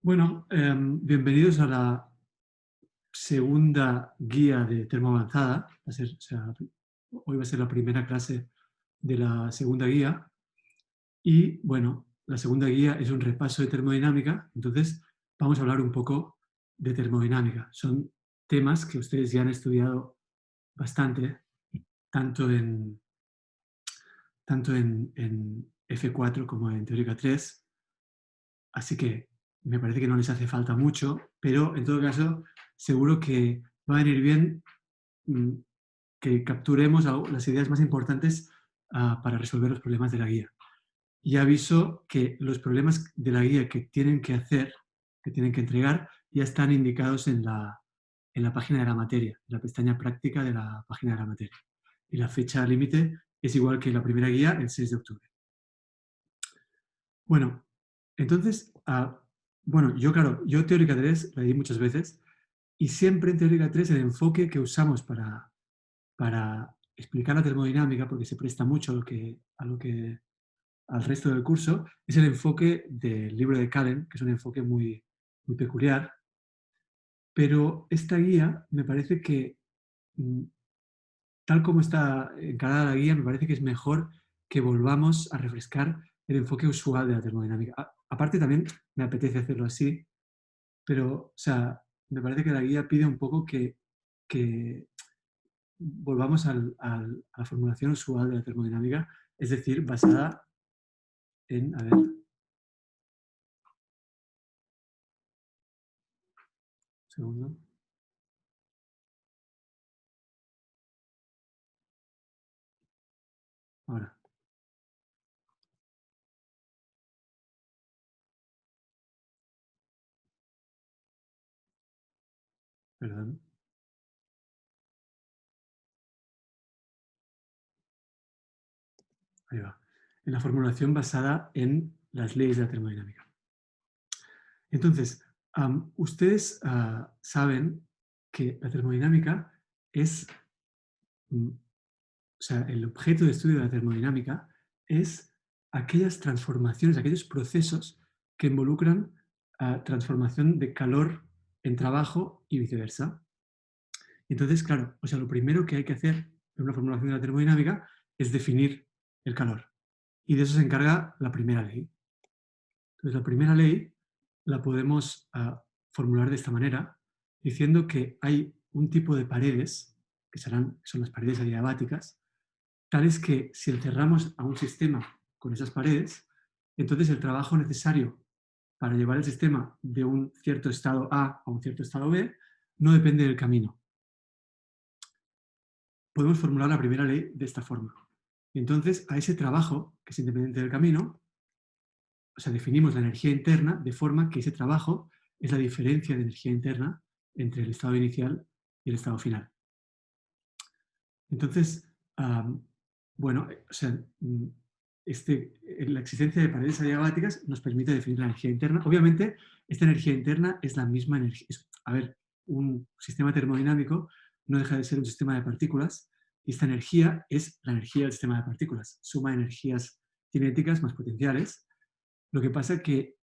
Bueno, bienvenidos a la segunda guía de termoavanzada. Hoy va a ser la primera clase de la segunda guía. Y bueno, la segunda guía es un repaso de termodinámica. Entonces, vamos a hablar un poco de termodinámica. Son temas que ustedes ya han estudiado bastante, tanto en, tanto en F4 como en Teórica 3. Así que me parece que no les hace falta mucho, pero en todo caso, seguro que va a venir bien mm, que capturemos las ideas más importantes para resolver los problemas de la guía. Y aviso que los problemas de la guía que tienen que hacer, que tienen que entregar, ya están indicados en la página de la materia, en la pestaña práctica de la página de la materia. Y la fecha límite es igual que la primera guía, el 6 de octubre. Bueno, entonces, yo Teórica 3 la di muchas veces y siempre en Teórica 3 el enfoque que usamos para explicar la termodinámica, porque se presta mucho al resto del curso, es el enfoque del libro de Cullen, que es un enfoque muy, muy peculiar, pero esta guía me parece que, mm, tal como está encarada la guía, me parece que es mejor que volvamos a refrescar el enfoque usual de la termodinámica. Aparte también me apetece hacerlo así, pero, o sea, me parece que la guía pide un poco que volvamos a la formulación usual de la termodinámica, es decir, basada en, a ver, un segundo, ahora, perdón, ahí va. En la formulación basada en las leyes de la termodinámica. Entonces, ustedes saben que la termodinámica es, o sea, el objeto de estudio de la termodinámica es aquellas transformaciones, aquellos procesos que involucran transformación de calor en trabajo y viceversa. Entonces, claro, o sea, lo primero que hay que hacer en una formulación de la termodinámica es definir el calor. Y de eso se encarga la primera ley. Entonces, la primera ley la podemos formular de esta manera, diciendo que hay un tipo de paredes, son las paredes adiabáticas, tales que si encerramos a un sistema con esas paredes, entonces el trabajo necesario para llevar el sistema de un cierto estado A a un cierto estado B no depende del camino. Podemos formular la primera ley de esta forma. Y entonces, a ese trabajo, que es independiente del camino, o sea, definimos la energía interna de forma que ese trabajo es la diferencia de energía interna entre el estado inicial y el estado final. Entonces, bueno, o sea, la existencia de paredes adiabáticas nos permite definir la energía interna. Obviamente, esta energía interna es la misma energía. A ver, un sistema termodinámico no deja de ser un sistema de partículas y esta energía es la energía del sistema de partículas, suma de energías cinéticas más potenciales. Lo que pasa es que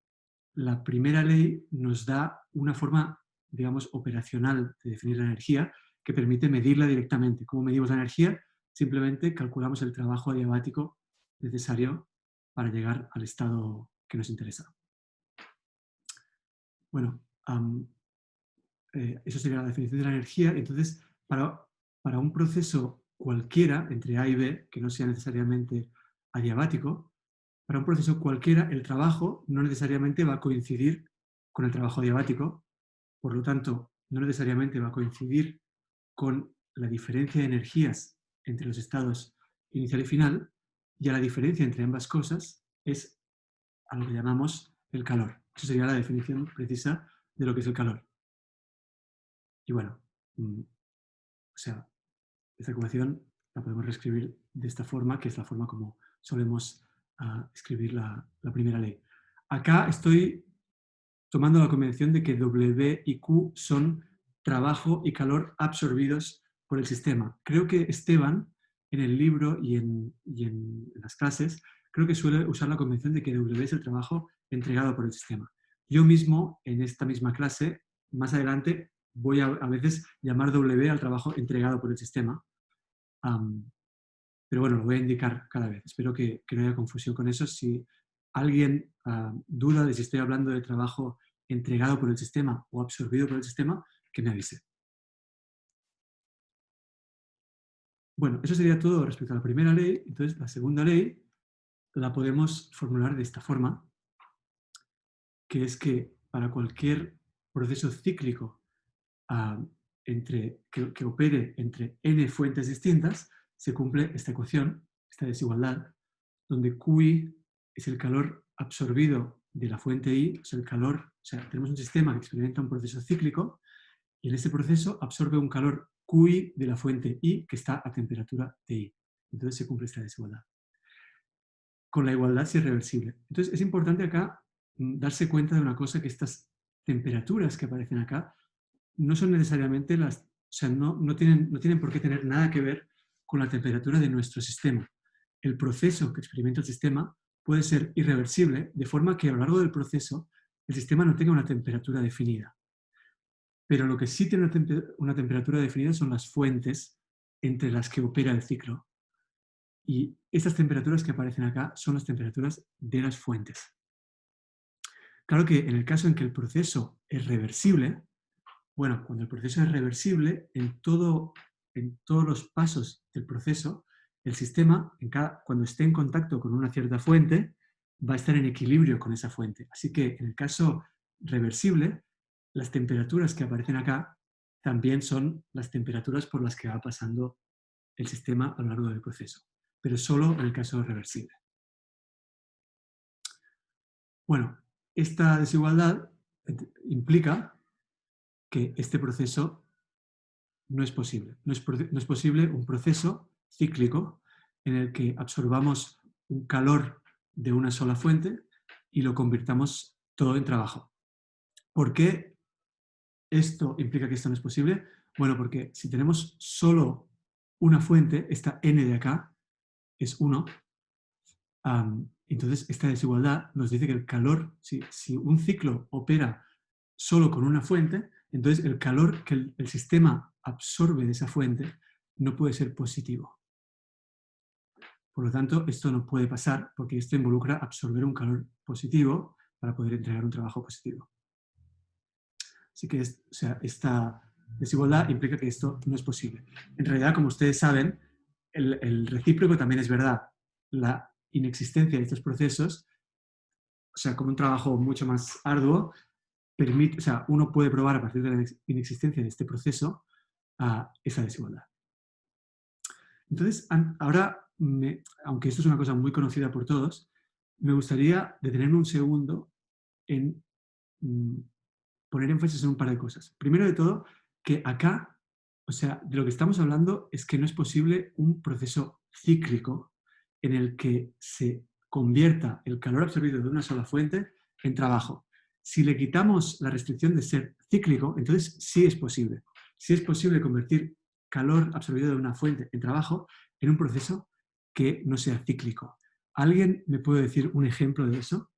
la primera ley nos da una forma, digamos, operacional de definir la energía que permite medirla directamente. ¿Cómo medimos la energía? Simplemente calculamos el trabajo adiabático necesario para llegar al estado que nos interesa. Bueno, eso sería la definición de la energía. Entonces, para un proceso cualquiera, entre A y B, que no sea necesariamente adiabático, para un proceso cualquiera, el trabajo no necesariamente va a coincidir con el trabajo adiabático, por lo tanto, no necesariamente va a coincidir con la diferencia de energías entre los estados inicial y final, y a la diferencia entre ambas cosas es a lo que llamamos el calor. Eso sería la definición precisa de lo que es el calor. Y bueno, o sea, esta ecuación la podemos reescribir de esta forma, que es la forma como solemos escribir la primera ley. Acá estoy tomando la convención de que W y Q son trabajo y calor absorbidos por el sistema. Creo que Esteban, en el libro y en las clases, creo que suele usar la convención de que W es el trabajo entregado por el sistema. yo mismo, en esta misma clase, más adelante, voy a veces llamar W al trabajo entregado por el sistema. Pero bueno, lo voy a indicar cada vez. Espero que no haya confusión con eso. Si alguien duda de si estoy hablando de trabajo entregado por el sistema o absorbido por el sistema, que me avise. Bueno, eso sería todo respecto a la primera ley. Entonces, la segunda ley la podemos formular de esta forma, que es que para cualquier proceso cíclico que opere entre n fuentes distintas, se cumple esta ecuación, esta desigualdad, donde QI es el calor absorbido de la fuente I, o sea, tenemos un sistema que experimenta un proceso cíclico y en ese proceso absorbe un calor QI de la fuente I que está a temperatura TI. Entonces se cumple esta desigualdad. Con la igualdad si es reversible. Entonces es importante acá darse cuenta de una cosa, que estas temperaturas que aparecen acá no son necesariamente o sea, no tienen por qué tener nada que ver con la temperatura de nuestro sistema. El proceso que experimenta el sistema puede ser irreversible, de forma que a lo largo del proceso el sistema no tenga una temperatura definida. Pero lo que sí tiene una temperatura definida son las fuentes entre las que opera el ciclo. Y estas temperaturas que aparecen acá son las temperaturas de las fuentes. Claro que en el caso en que el proceso es reversible, bueno, cuando el proceso es reversible, en todos los pasos del proceso, el sistema, cuando esté en contacto con una cierta fuente, va a estar en equilibrio con esa fuente. Así que en el caso reversible, las temperaturas que aparecen acá también son las temperaturas por las que va pasando el sistema a lo largo del proceso, pero solo en el caso reversible. Bueno, esta desigualdad implica que este proceso no es posible. No es posible un proceso cíclico en el que absorbamos un calor de una sola fuente y lo convirtamos todo en trabajo. ¿Por qué esto implica que esto no es posible? Bueno, porque si tenemos solo una fuente, esta n de acá es 1, entonces esta desigualdad nos dice que el calor, si un ciclo opera solo con una fuente, entonces el calor que el sistema absorbe de esa fuente no puede ser positivo. Por lo tanto, esto no puede pasar porque esto involucra absorber un calor positivo para poder entregar un trabajo positivo. Así que esta desigualdad implica que esto no es posible. En realidad, como ustedes saben, el recíproco también es verdad. La inexistencia de estos procesos, o sea, como un trabajo mucho más arduo, permite, o sea, uno puede probar a partir de la inexistencia de este proceso esa desigualdad. Entonces, ahora, aunque esto es una cosa muy conocida por todos, me gustaría detenerme un segundo en poner énfasis en un par de cosas. Primero de todo, que acá, o sea, de lo que estamos hablando es que no es posible un proceso cíclico en el que se convierta el calor absorbido de una sola fuente en trabajo. Si le quitamos la restricción de ser cíclico, entonces sí es posible. Sí es posible convertir calor absorbido de una fuente en trabajo en un proceso que no sea cíclico. ¿Alguien me puede decir un ejemplo de eso?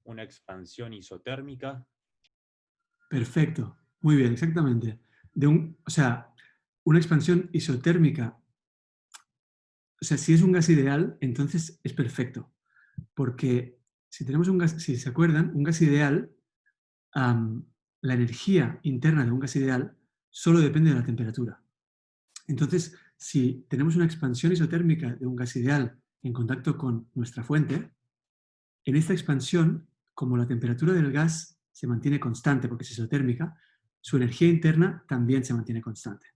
Una expansión isotérmica. Perfecto, muy bien, exactamente. O sea, una expansión isotérmica, o sea, si es un gas ideal, entonces es perfecto, porque si tenemos un gas, si se acuerdan, un gas ideal, la energía interna de un gas ideal solo depende de la temperatura. Entonces, si tenemos una expansión isotérmica de un gas ideal en contacto con nuestra fuente, en esta expansión, como la temperatura del gas se mantiene constante porque es isotérmica, su energía interna también se mantiene constante.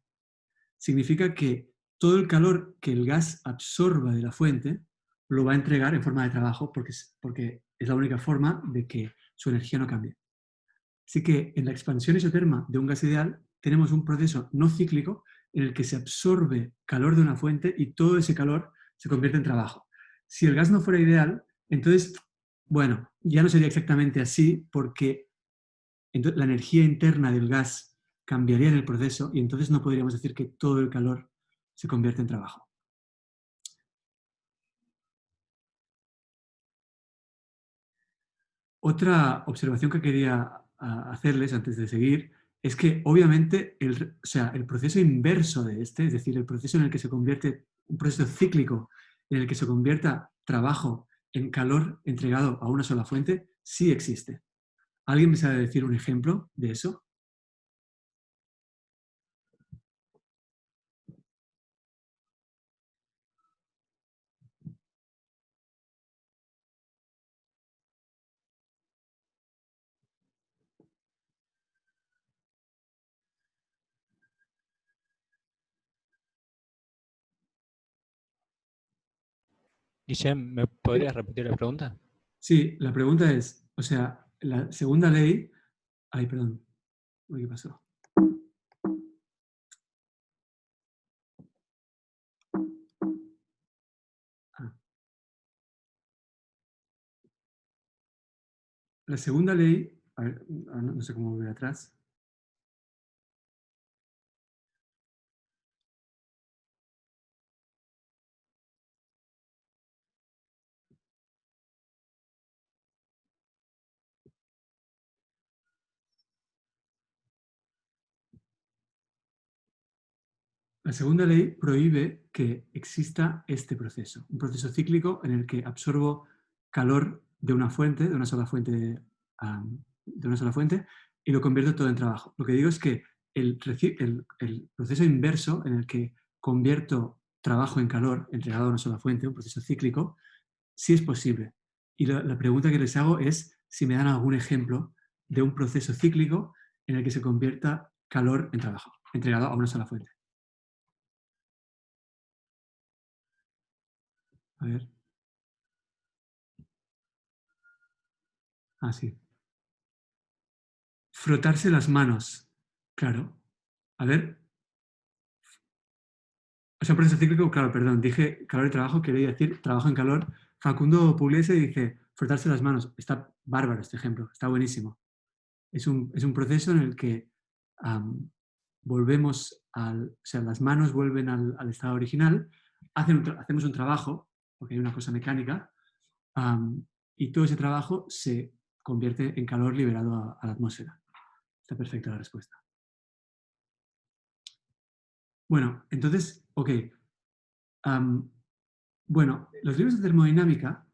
Significa que todo el calor que el gas absorba de la fuente lo va a entregar en forma de trabajo porque es la única forma de que su energía no cambie. Así que en la expansión isoterma de un gas ideal tenemos un proceso no cíclico en el que se absorbe calor de una fuente y todo ese calor se convierte en trabajo. Si el gas no fuera ideal, entonces, bueno, ya no sería exactamente así porque entonces, la energía interna del gas cambiaría en el proceso y entonces no podríamos decir que todo el calor se convierte en trabajo. Otra observación que quería hacerles antes de seguir es que obviamente el proceso inverso de este, es decir, el proceso en el que se convierte, un proceso cíclico en el que se convierta trabajo en calor entregado a una sola fuente, sí existe. ¿Alguien me sabe decir un ejemplo de eso? Guillem, ¿me podrías repetir la pregunta? Sí, la pregunta es, o sea, la segunda ley... Ay, perdón. Uy, ¿qué pasó? Ah. La segunda ley, a ver, no sé cómo volver atrás. La segunda ley prohíbe que exista este proceso, un proceso cíclico en el que absorbo calor de una fuente, de una sola fuente, de una sola fuente, y lo convierto todo en trabajo. Lo que digo es que el proceso inverso en el que convierto trabajo en calor entregado a una sola fuente, un proceso cíclico, sí es posible. Y la pregunta que les hago es si me dan algún ejemplo de un proceso cíclico en el que se convierta calor en trabajo, entregado a una sola fuente. A ver. Ah, sí. Frotarse las manos. Claro. A ver. O sea, proceso cíclico, claro, perdón. Dije calor y trabajo, quería decir trabajo en calor. Facundo Pugliese dice frotarse las manos. Está bárbaro este ejemplo, está buenísimo. Es un proceso en el que volvemos o sea, las manos vuelven al estado original, hacemos un trabajo, porque hay una cosa mecánica, y todo ese trabajo se convierte en calor liberado a la atmósfera. Está perfecta la respuesta. Bueno, entonces, ok. Bueno, los libros de termodinámica,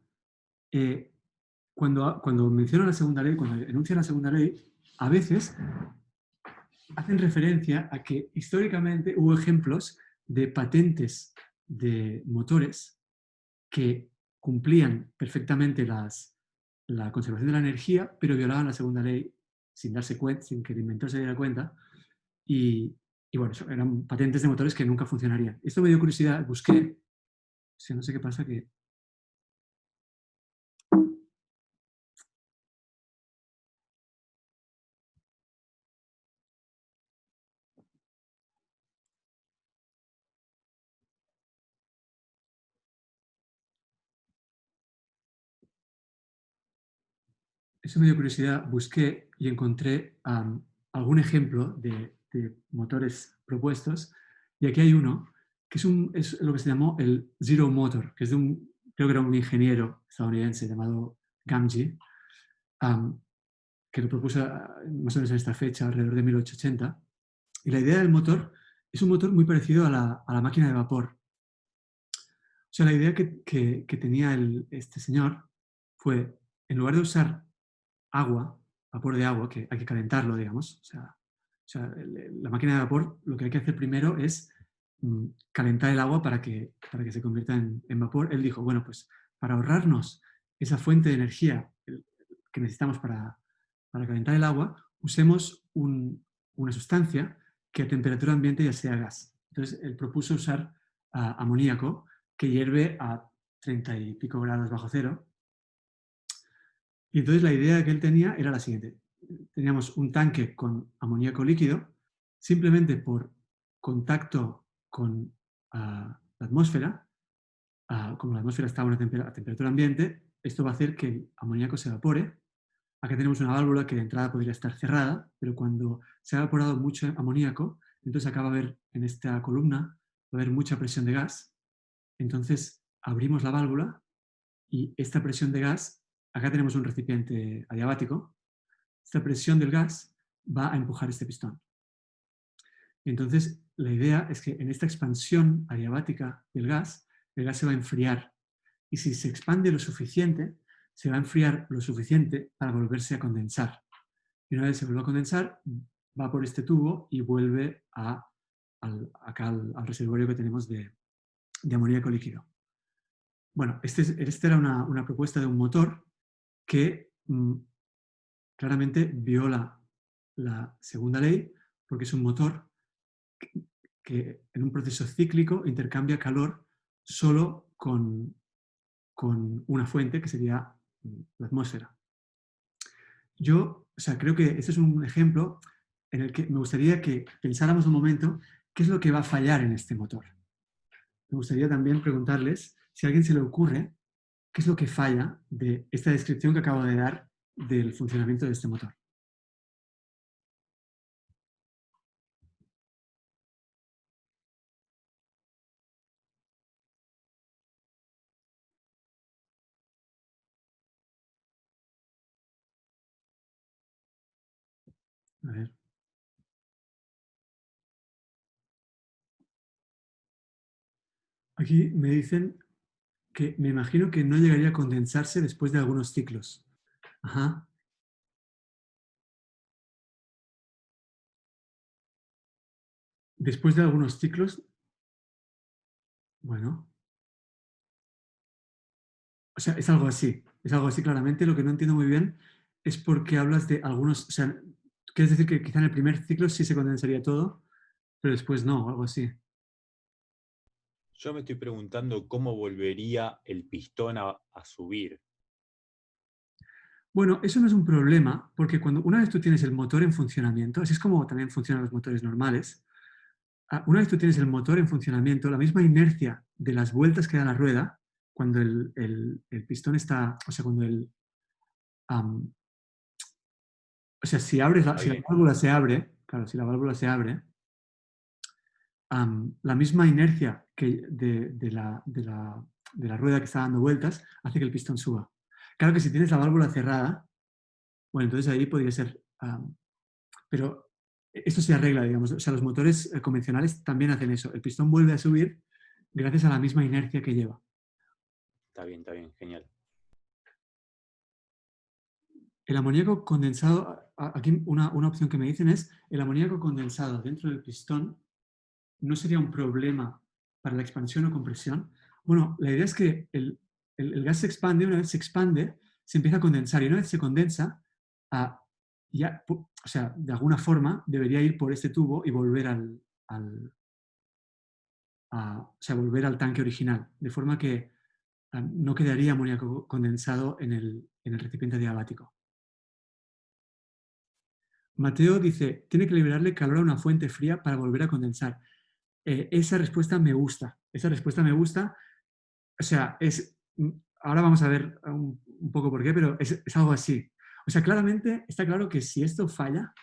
cuando mencionan la segunda ley, cuando enuncian la segunda ley, a veces hacen referencia a que históricamente hubo ejemplos de patentes de motores que cumplían perfectamente la conservación de la energía, pero violaban la segunda ley sin darse cuenta, sin que el inventor se diera cuenta. Y bueno, eran patentes de motores que nunca funcionarían. Esto me dio curiosidad, busqué, o sea, no sé qué pasa, que eso me dio curiosidad, busqué y encontré algún ejemplo de motores propuestos, y aquí hay uno que es lo que se llamó el Zero Motor, que es creo que era un ingeniero estadounidense llamado Gamgee, que lo propuso más o menos en esta fecha, alrededor de 1880. Y la idea del motor es un motor muy parecido a la máquina de vapor. O sea, la idea que tenía este señor fue, en lugar de usar agua, vapor de agua, que hay que calentarlo, digamos. La máquina de vapor, lo que hay que hacer primero es calentar el agua para que se convierta en vapor. Él dijo, bueno, pues para ahorrarnos esa fuente de energía que necesitamos para calentar el agua, usemos una sustancia que a temperatura ambiente ya sea gas. Entonces, él propuso usar amoníaco, que hierve a 30 y pico grados bajo cero. Y entonces la idea que él tenía era la siguiente. Teníamos un tanque con amoníaco líquido, simplemente por contacto con la atmósfera, como la atmósfera está a una a temperatura ambiente, esto va a hacer que el amoníaco se evapore. Acá tenemos una válvula que de entrada podría estar cerrada, pero cuando se ha evaporado mucho amoníaco, entonces acá va a haber, en esta columna, va a haber mucha presión de gas. Entonces abrimos la válvula y esta presión de gas, acá tenemos un recipiente adiabático, esta presión del gas va a empujar este pistón. Y entonces la idea es que en esta expansión adiabática del gas, el gas se va a enfriar. Y si se expande lo suficiente, se va a enfriar lo suficiente para volverse a condensar. Y una vez se vuelve a condensar, va por este tubo y vuelve acá al reservorio que tenemos de amoníaco líquido. Bueno, esta era una propuesta de un motor que claramente viola la segunda ley, porque es un motor que en un proceso cíclico intercambia calor solo con una fuente, que sería la atmósfera. Yo, creo que este es un ejemplo en el que me gustaría que pensáramos un momento qué es lo que va a fallar en este motor. Me gustaría también preguntarles si a alguien se le ocurre qué es lo que falla de esta descripción que acabo de dar del funcionamiento de este motor. A ver. Aquí me dicen que me imagino que no llegaría a condensarse después de algunos ciclos. Ajá. Después de algunos ciclos, bueno, o sea, es algo así. Es algo así claramente. Lo que no entiendo muy bien es por qué hablas de algunos, o sea, quieres decir que quizá en el primer ciclo sí se condensaría todo, pero después no, algo así. Yo me estoy preguntando cómo volvería el pistón a subir. Bueno, eso no es un problema, porque una vez tú tienes el motor en funcionamiento, así es como también funcionan los motores normales, una vez tú tienes el motor en funcionamiento, la misma inercia de las vueltas que da la rueda, cuando el pistón está, o sea, cuando o sea, si la Bien, válvula se abre, claro, si la válvula se abre, la misma inercia de la rueda que está dando vueltas hace que el pistón suba. Claro que si tienes la válvula cerrada, bueno, entonces ahí podría ser, pero esto se arregla, digamos, o sea, los motores convencionales también hacen eso. El pistón vuelve a subir gracias a la misma inercia que lleva. está bien, genial. El amoníaco condensado, aquí una opción que me dicen es, el amoníaco condensado dentro del pistón no sería un problema para la expansión o compresión. Bueno, la idea es que el gas se expande, una vez se expande, se empieza a condensar y una vez se condensa, o sea, de alguna forma debería ir por este tubo y volver o sea, volver al tanque original, de forma que no quedaría amoníaco condensado en el recipiente diabático. Mateo dice, tiene que liberarle calor a una fuente fría para volver a condensar. Esa respuesta me gusta. Esa respuesta me gusta. O sea, ahora vamos a ver un poco por qué, pero es algo así. O sea, claramente está claro que si esto falla,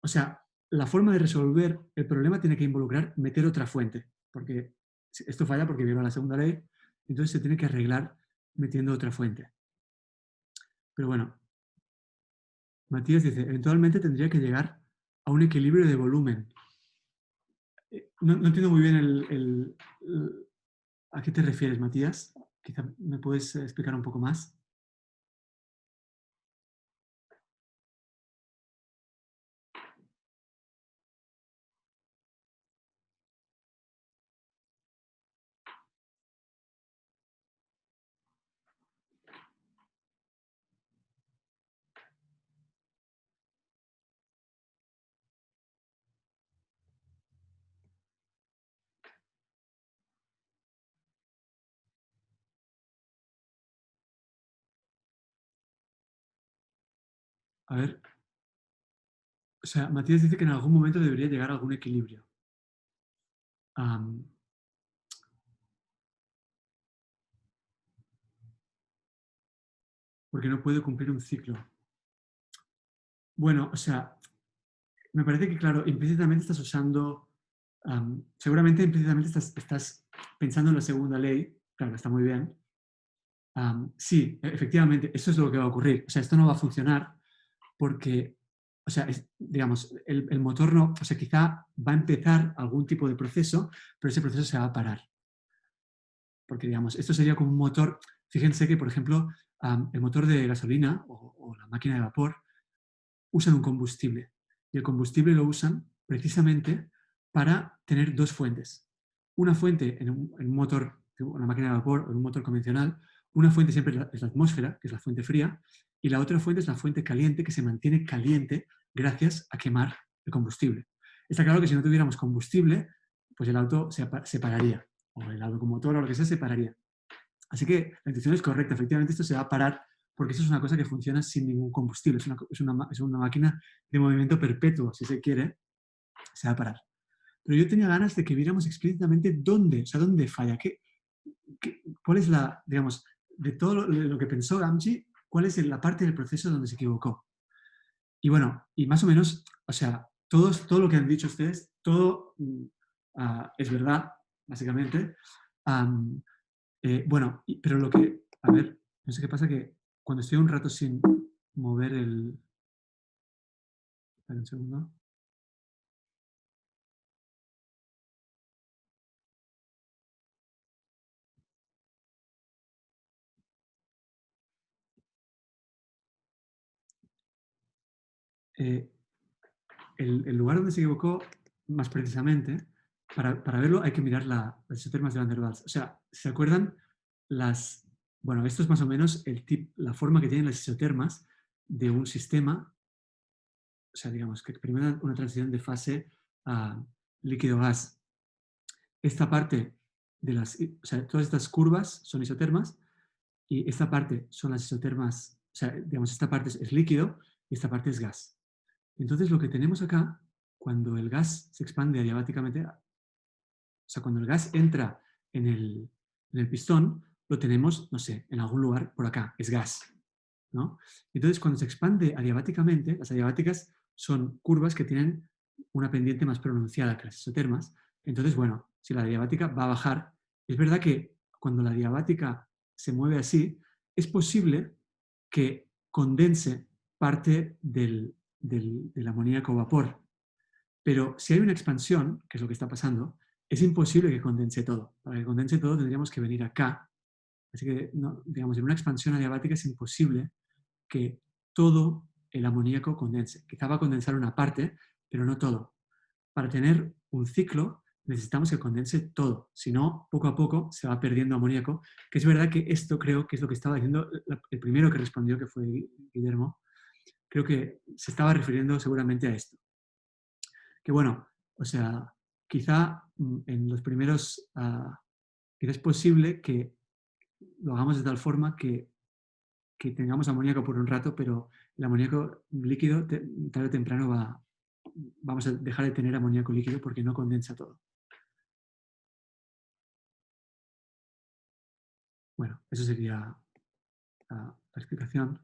o sea, la forma de resolver el problema tiene que involucrar meter otra fuente, porque esto falla porque viola la segunda ley, entonces se tiene que arreglar metiendo otra fuente. Pero bueno, Matías dice, eventualmente tendría que llegar a un equilibrio de volumen. No entiendo muy bien a qué te refieres, Matías. Quizá me puedes explicar un poco más. A ver, o sea, Matías dice que en algún momento debería llegar a algún equilibrio. porque no puede cumplir un ciclo. Bueno, o sea, me parece que, claro, implícitamente estás usando, seguramente implícitamente estás pensando en la segunda ley, claro, está muy bien. Sí, efectivamente, eso es lo que va a ocurrir. O sea, esto no va a funcionar porque, o sea, digamos, el motor no, o sea, quizá va a empezar algún tipo de proceso, pero ese proceso se va a parar. Porque, digamos, esto sería como un motor, fíjense que, por ejemplo, el motor de gasolina o la máquina de vapor usan un combustible. Y el combustible lo usan precisamente para tener dos fuentes. Una fuente en un motor, una máquina de vapor o en un motor convencional, una fuente siempre es la atmósfera, que es la fuente fría, y la otra fuente es la fuente caliente, que se mantiene caliente gracias a quemar el combustible. Está claro que si no tuviéramos combustible, pues el auto se pararía, o el automotor o lo que sea se pararía. Así que la intuición es correcta, efectivamente esto se va a parar porque eso es una cosa que funciona sin ningún combustible, es una máquina de movimiento perpetuo, si se quiere, se va a parar. Pero yo tenía ganas de que viéramos explícitamente dónde, o sea, dónde falla, cuál es la, digamos, de todo lo que pensó Gamgee, cuál es la parte del proceso donde se equivocó. Y bueno, y más o menos, o sea, todo lo que han dicho ustedes, todo es verdad, básicamente. Bueno, pero lo que, a ver, no sé qué pasa que cuando estoy un rato sin mover el... Espera un segundo. Eh, el lugar donde se equivocó, más precisamente, para verlo hay que mirar las isotermas de Van der Waals. O sea, ¿se acuerdan las... Bueno, esto es más o menos la forma que tienen las isotermas de un sistema, o sea, digamos, que experimenta una transición de fase a líquido-gas. Esta parte de o sea, todas estas curvas son isotermas y esta parte son las isotermas, o sea, digamos, esta parte es líquido y esta parte es gas. Entonces, lo que tenemos acá, cuando el gas se expande adiabáticamente, o sea, cuando el gas entra en el pistón, lo tenemos, no sé, en algún lugar por acá, es gas, ¿no? Entonces, cuando se expande adiabáticamente, las adiabáticas son curvas que tienen una pendiente más pronunciada que las isotermas. Entonces, bueno, si la adiabática va a bajar, es verdad que cuando la adiabática se mueve así, es posible que condense parte del amoníaco vapor. Pero si hay una expansión, que es lo que está pasando, es imposible que condense todo. Para que condense todo tendríamos que venir acá. Así que, no, digamos, en una expansión adiabática es imposible que todo el amoníaco condense. Quizá va a condensar una parte, pero no todo. Para tener un ciclo necesitamos que condense todo. Si no, poco a poco se va perdiendo amoníaco, que es verdad que esto creo que es lo que estaba diciendo el primero que respondió, que fue Guillermo. Creo que se estaba refiriendo seguramente a esto. Que bueno, o sea, quizá en los primeros, quizá es posible que lo hagamos de tal forma que tengamos amoníaco por un rato, pero el amoníaco líquido tarde o temprano vamos a dejar de tener amoníaco líquido porque no condensa todo. Bueno, eso sería la explicación.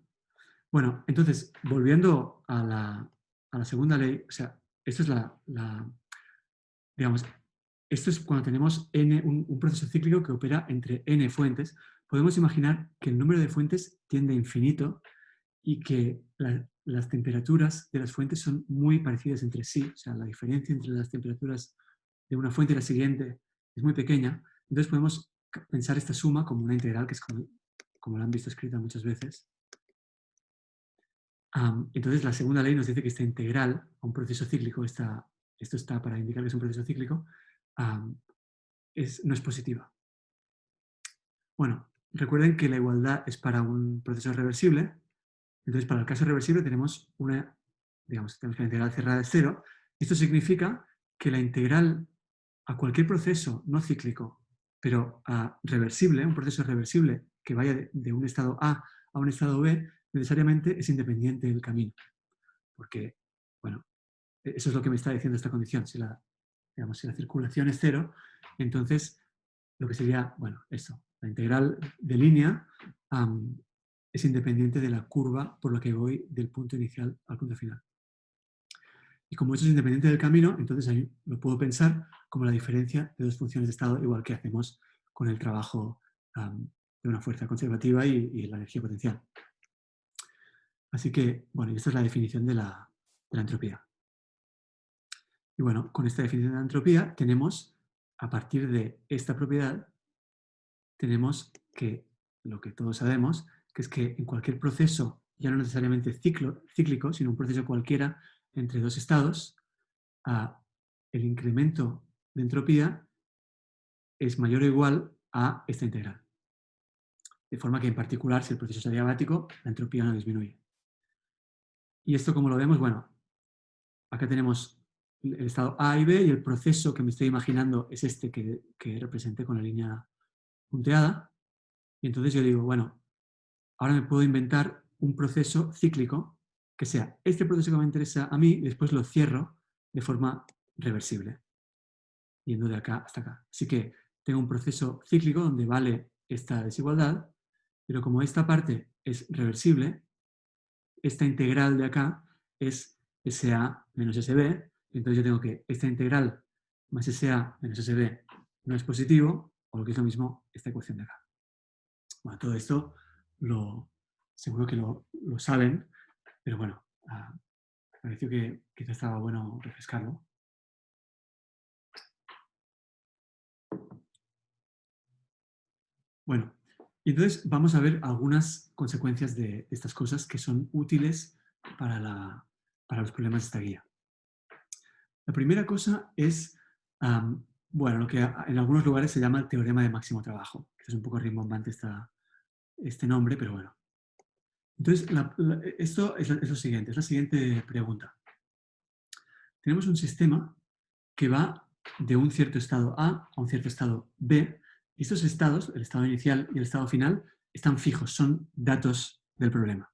Bueno, entonces, volviendo a la segunda ley, o sea, esto es digamos, esto es cuando tenemos un proceso cíclico que opera entre n fuentes. Podemos imaginar que el número de fuentes tiende a infinito y que las temperaturas de las fuentes son muy parecidas entre sí. O sea, la diferencia entre las temperaturas de una fuente y la siguiente es muy pequeña. Entonces podemos pensar esta suma como una integral, que es como la han visto escrita muchas veces. Entonces la segunda ley nos dice que esta integral a un proceso cíclico, esto está para indicar que es un proceso cíclico, no es positiva. Bueno, recuerden que la igualdad es para un proceso reversible. Entonces, para el caso reversible tenemos tenemos que la integral cerrada es cero. Esto significa que la integral a cualquier proceso no cíclico, pero reversible, un proceso reversible que vaya de un estado A a un estado B, necesariamente es independiente del camino. Porque, bueno, eso es lo que me está diciendo esta condición. digamos, si la circulación es 0, entonces lo que sería, bueno, esto, la integral de línea es independiente de la curva por la que voy del punto inicial al punto final. Y como esto es independiente del camino, entonces ahí lo puedo pensar como la diferencia de dos funciones de estado, igual que hacemos con el trabajo de una fuerza conservativa y la energía potencial. Así que, bueno, esta es la definición de la entropía. Y bueno, con esta definición de la entropía tenemos, a partir de esta propiedad, tenemos que, lo que todos sabemos, que es que en cualquier proceso, ya no necesariamente cíclico, sino un proceso cualquiera entre dos estados, el incremento de entropía es mayor o igual a esta integral. De forma que, en particular, si el proceso es adiabático, la entropía no disminuye. ¿Y esto cómo lo vemos? Bueno, acá tenemos el estado A y B y el proceso que me estoy imaginando es este que representé con la línea punteada. Y entonces yo digo, bueno, ahora me puedo inventar un proceso cíclico que sea este proceso que me interesa a mí y después lo cierro de forma reversible, yendo de acá hasta acá. Así que tengo un proceso cíclico donde vale esta desigualdad, pero como esta parte es reversible, esta integral de acá es SA menos SB, entonces yo tengo que esta integral más SA menos SB no es positivo, o lo que es lo mismo, esta ecuación de acá. Bueno, todo esto seguro que lo saben, pero bueno, me pareció que quizás estaba bueno refrescarlo. Bueno, y entonces vamos a ver algunas consecuencias de estas cosas que son útiles para los problemas de esta guía. La primera cosa es, bueno, lo que en algunos lugares se llama el teorema de máximo trabajo. Es un poco rimbombante este nombre, pero bueno. Entonces, esto es lo siguiente, es la siguiente pregunta. Tenemos un sistema que va de un cierto estado A a un cierto estado B. Y estos estados, el estado inicial y el estado final, están fijos, son datos del problema.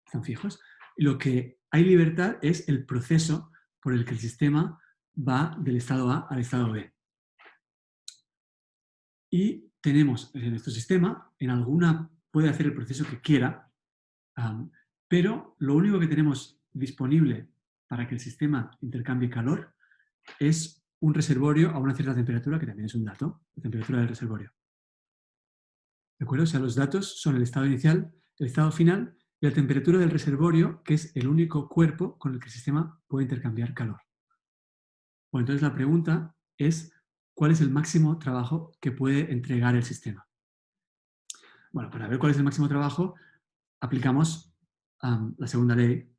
Están fijos. Y lo que hay libertad es el proceso por el que el sistema va del estado A al estado B. Y tenemos en nuestro sistema, en alguna puede hacer el proceso que quiera, pero lo único que tenemos disponible para que el sistema intercambie calor es un reservorio a una cierta temperatura, que también es un dato, la temperatura del reservorio. ¿De acuerdo? O sea, los datos son el estado inicial, el estado final y la temperatura del reservorio, que es el único cuerpo con el que el sistema puede intercambiar calor. Bueno, entonces la pregunta es, ¿cuál es el máximo trabajo que puede entregar el sistema? Bueno, para ver cuál es el máximo trabajo, aplicamos la segunda ley.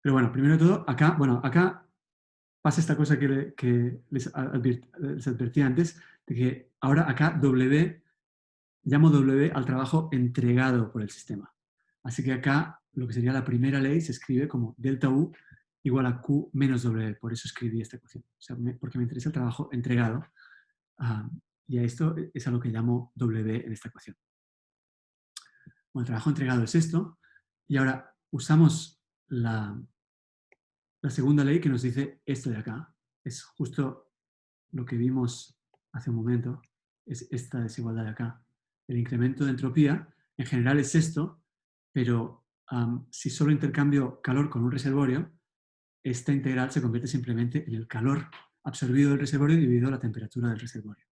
Pero bueno, primero de todo, acá pasa esta cosa que les advertí antes, de que ahora acá llamo W al trabajo entregado por el sistema. Así que acá lo que sería la primera ley se escribe como delta U igual a Q menos W. Por eso escribí esta ecuación. O sea, porque me interesa el trabajo entregado. Y a esto es a lo que llamo W en esta ecuación. Bueno, el trabajo entregado es esto. Y ahora usamos la segunda ley que nos dice esto de acá. Es justo lo que vimos hace un momento. Es esta desigualdad de acá. El incremento de entropía en general es esto, pero si solo intercambio calor con un reservorio, esta integral se convierte simplemente en el calor absorbido del reservorio dividido la temperatura del reservorio.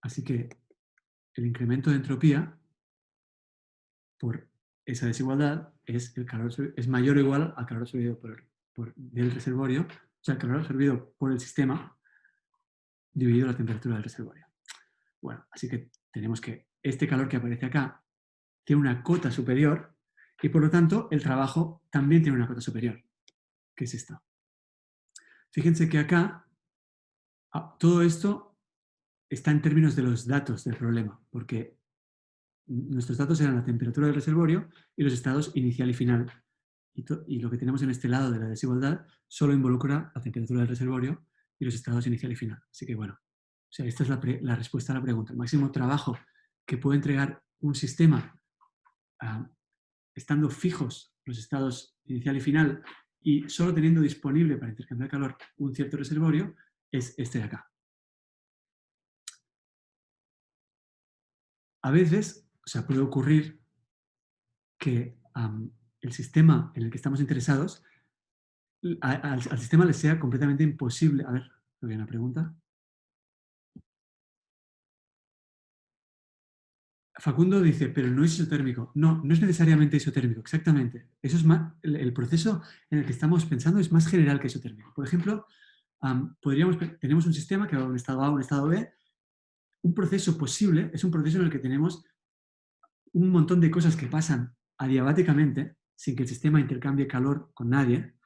Así que el incremento de entropía por esa desigualdad es mayor o igual al calor absorbido del reservorio, o sea, el calor absorbido por el sistema dividido la temperatura del reservorio. Bueno, así que tenemos que este calor que aparece acá tiene una cota superior y por lo tanto el trabajo también tiene una cota superior, que es esta. Fíjense que acá todo esto está en términos de los datos del problema, porque nuestros datos eran la temperatura del reservorio y los estados inicial y final. Y lo que tenemos en este lado de la desigualdad solo involucra la temperatura del reservorio y los estados inicial y final. Así que bueno, o sea, esta es la respuesta a la pregunta. El máximo trabajo que puede entregar un sistema estando fijos los estados inicial y final y solo teniendo disponible para intercambiar calor un cierto reservorio es este de acá. A veces, o sea, puede ocurrir que el sistema en el que estamos interesados, al sistema le sea completamente imposible. A ver, ¿hay una pregunta? Facundo dice, pero no es isotérmico. No, no es necesariamente isotérmico, exactamente. Eso es más, el proceso en el que estamos pensando es más general que isotérmico. Por ejemplo, tenemos un sistema que va de un estado A a un estado B. Un proceso posible es un proceso en el que tenemos un montón de cosas que pasan adiabáticamente, sin que el sistema intercambie calor con nadie.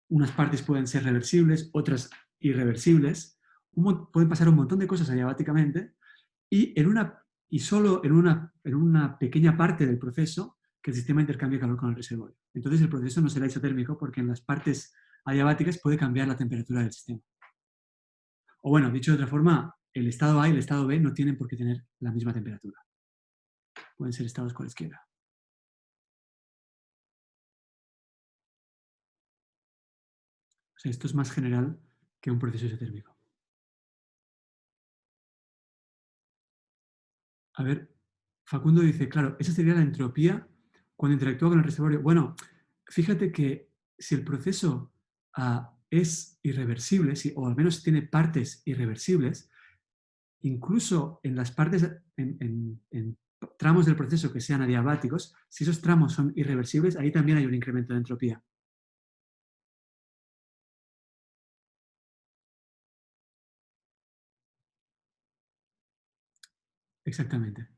Unas partes pueden ser reversibles, otras irreversibles. Pueden pasar un montón de cosas adiabáticamente y, y solo en una pequeña parte del proceso que el sistema intercambie calor con el reservorio. Entonces el proceso no será isotérmico porque en las partes adiabáticas puede cambiar la temperatura del sistema. O bueno, dicho de otra forma, el estado A y el estado B no tienen por qué tener la misma temperatura. Pueden ser estados cualesquiera. O sea, esto es más general que un proceso isotérmico. A ver, Facundo dice, claro, esa sería la entropía cuando interactúa con el reservorio. Bueno, fíjate que si el proceso es irreversible, o al menos tiene partes irreversibles, incluso en las partes, en tramos del proceso que sean adiabáticos, si esos tramos son irreversibles, ahí también hay un incremento de entropía. Exactamente.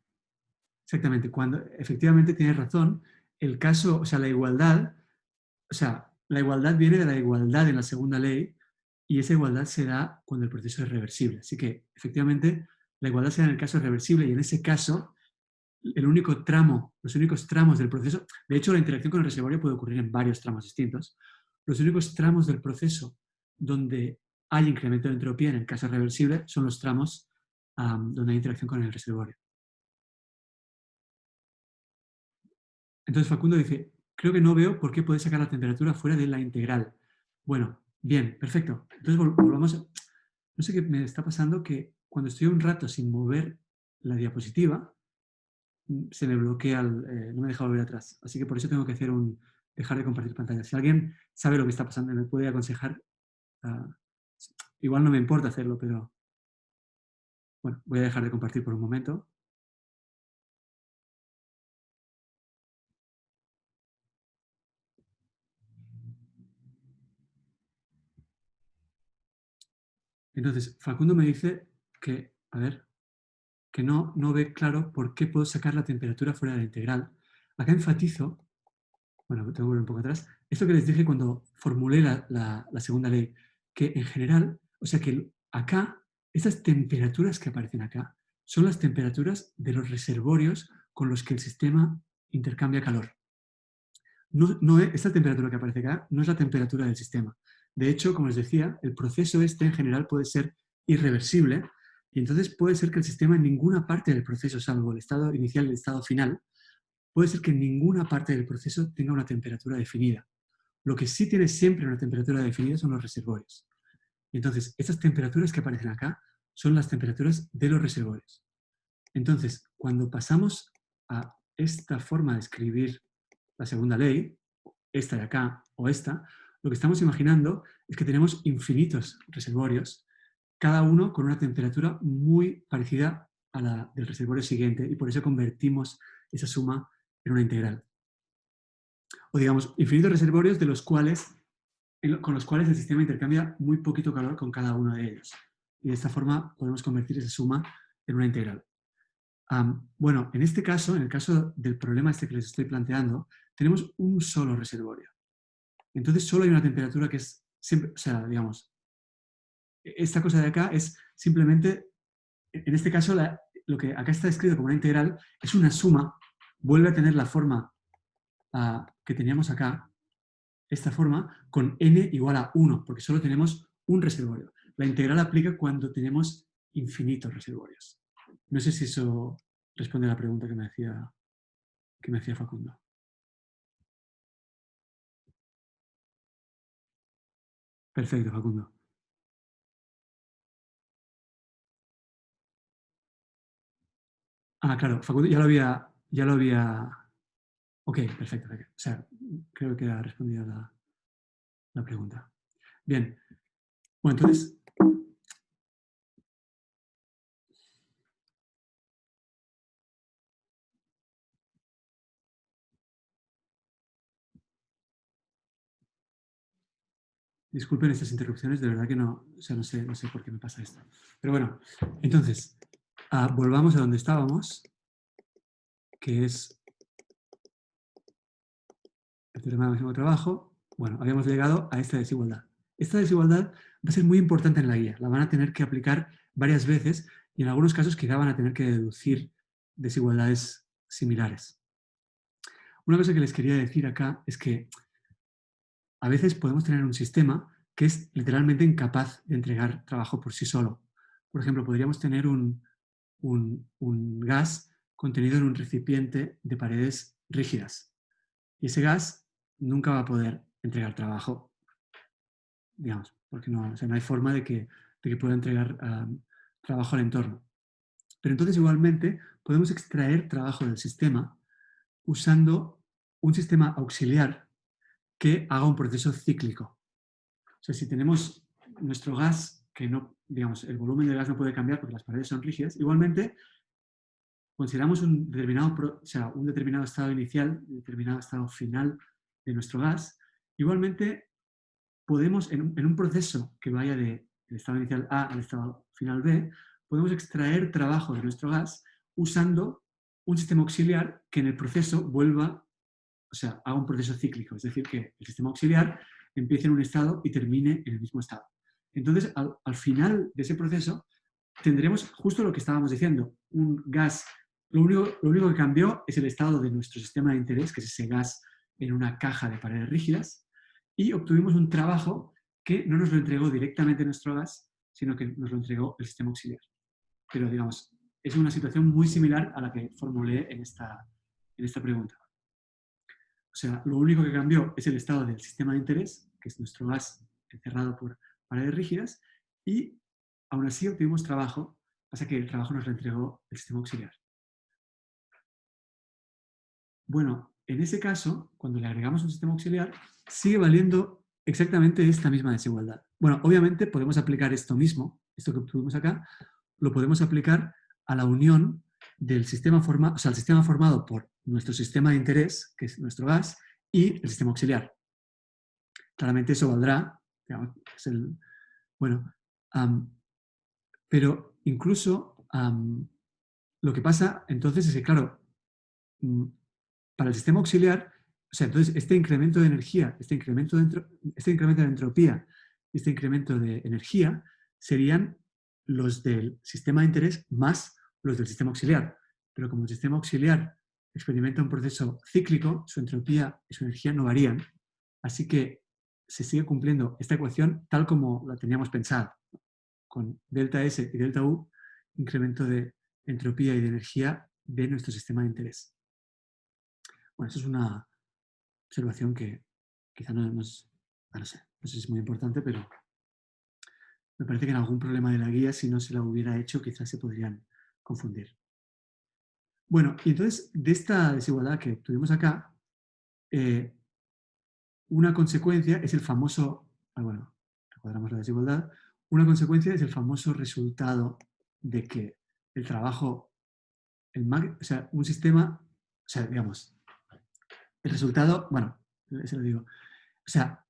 Exactamente. Cuando efectivamente tienes razón, el caso, o sea, la igualdad viene de la igualdad en la segunda ley y esa igualdad se da cuando el proceso es reversible. Así que, efectivamente, la igualdad se da en el caso reversible y en ese caso, los únicos tramos del proceso, de hecho, la interacción con el reservorio puede ocurrir en varios tramos distintos. Los únicos tramos del proceso donde hay incremento de entropía en el caso reversible son los tramos donde hay interacción con el reservorio. Entonces Facundo dice, creo que no veo por qué puedes sacar la temperatura fuera de la integral. Bueno, bien, perfecto. Entonces volvamos a... No sé qué me está pasando, que cuando estoy un rato sin mover la diapositiva, se me bloquea, no me deja volver atrás. Así que por eso tengo que dejar de compartir pantalla. Si alguien sabe lo que está pasando y me puede aconsejar, uh, igual no me importa hacerlo, pero bueno, voy a dejar de compartir por un momento. Entonces, Facundo me dice que, a ver, que no ve claro por qué puedo sacar la temperatura fuera de la integral. Acá enfatizo, bueno, tengo que volver un poco atrás, esto que les dije cuando formulé la segunda ley, que en general, o sea que acá, estas temperaturas que aparecen acá, son las temperaturas de los reservorios con los que el sistema intercambia calor. Esta temperatura que aparece acá no es la temperatura del sistema. De hecho, como les decía, el proceso este en general puede ser irreversible y entonces puede ser que el sistema en ninguna parte del proceso, salvo el estado inicial y el estado final, puede ser que en ninguna parte del proceso tenga una temperatura definida. Lo que sí tiene siempre una temperatura definida son los reservorios. Y entonces, estas temperaturas que aparecen acá son las temperaturas de los reservorios. Entonces, cuando pasamos a esta forma de escribir la segunda ley, esta de acá o esta, lo que estamos imaginando es que tenemos infinitos reservorios, cada uno con una temperatura muy parecida a la del reservorio siguiente, y por eso convertimos esa suma en una integral. O digamos, infinitos reservorios con los cuales el sistema intercambia muy poquito calor con cada uno de ellos. Y de esta forma podemos convertir esa suma en una integral. Bueno, en este caso, en el caso del problema este que les estoy planteando, tenemos un solo reservorio. Entonces solo hay una temperatura que es siempre, o sea, digamos, esta cosa de acá es simplemente, en este caso, lo que acá está escrito como una integral es una suma, vuelve a tener la forma que teníamos acá, esta forma, con n igual a 1, porque solo tenemos un reservorio. La integral aplica cuando tenemos infinitos reservorios. No sé si eso responde a la pregunta que me hacía Facundo. Perfecto, Facundo. Ah, claro, Facundo ya lo había. Ok, perfecto. O sea, creo que ha respondido la pregunta. Bien. Bueno, entonces, disculpen estas interrupciones, de verdad que no, o sea, no sé por qué me pasa esto. Pero bueno, entonces, volvamos a donde estábamos, que es el teorema de máximo trabajo. Bueno, habíamos llegado a esta desigualdad. Esta desigualdad va a ser muy importante en la guía. La van a tener que aplicar varias veces y en algunos casos quizá van a tener que deducir desigualdades similares. Una cosa que les quería decir acá es que a veces podemos tener un sistema que es literalmente incapaz de entregar trabajo por sí solo. Por ejemplo, podríamos tener un gas contenido en un recipiente de paredes rígidas. Y ese gas nunca va a poder entregar trabajo, digamos, porque no, o sea, no hay forma de que pueda entregar trabajo al entorno. Pero entonces igualmente podemos extraer trabajo del sistema usando un sistema auxiliar que haga un proceso cíclico. O sea, si tenemos nuestro gas, que no, digamos, el volumen del gas no puede cambiar porque las paredes son rígidas, igualmente consideramos un determinado estado inicial, un determinado estado final de nuestro gas, igualmente podemos, en un proceso que vaya del estado inicial A al estado final B, podemos extraer trabajo de nuestro gas usando un sistema auxiliar que en el proceso vuelva, o sea, haga un proceso cíclico, es decir, que el sistema auxiliar empiece en un estado y termine en el mismo estado. Entonces, al final de ese proceso, tendremos justo lo que estábamos diciendo, un gas. Lo único que cambió es el estado de nuestro sistema de interés, que es ese gas en una caja de paredes rígidas, y obtuvimos un trabajo que no nos lo entregó directamente nuestro gas, sino que nos lo entregó el sistema auxiliar. Pero, digamos, es una situación muy similar a la que formulé en esta pregunta. O sea, lo único que cambió es el estado del sistema de interés, que es nuestro gas encerrado por paredes rígidas, y aún así obtuvimos trabajo, pasa que el trabajo nos lo entregó el sistema auxiliar. Bueno, en ese caso, cuando le agregamos un sistema auxiliar, sigue valiendo exactamente esta misma desigualdad. Bueno, obviamente podemos aplicar esto mismo, esto que obtuvimos acá, lo podemos aplicar a la unión del sistema formado, o sea, el sistema formado por nuestro sistema de interés, que es nuestro gas, y el sistema auxiliar. Claramente eso valdrá, digamos, bueno, pero incluso lo que pasa entonces es que, claro, para el sistema auxiliar, o sea, entonces este incremento de energía, este incremento de entropía, este incremento de energía serían los del sistema de interés más los del sistema auxiliar. Pero como el sistema auxiliar experimenta un proceso cíclico, su entropía y su energía no varían, así que se sigue cumpliendo esta ecuación tal como la teníamos pensada, con delta S y delta U, incremento de entropía y de energía de nuestro sistema de interés. Bueno, eso es una observación que quizá no sé si es muy importante, pero me parece que en algún problema de la guía, si no se la hubiera hecho, quizás se podrían confundir. Bueno, y entonces, de esta desigualdad que tuvimos acá, una consecuencia es el famoso, bueno, recuadramos la desigualdad, una consecuencia es el famoso resultado de que el trabajo, o sea, un sistema, o sea, digamos, el resultado, bueno, se lo digo, o sea,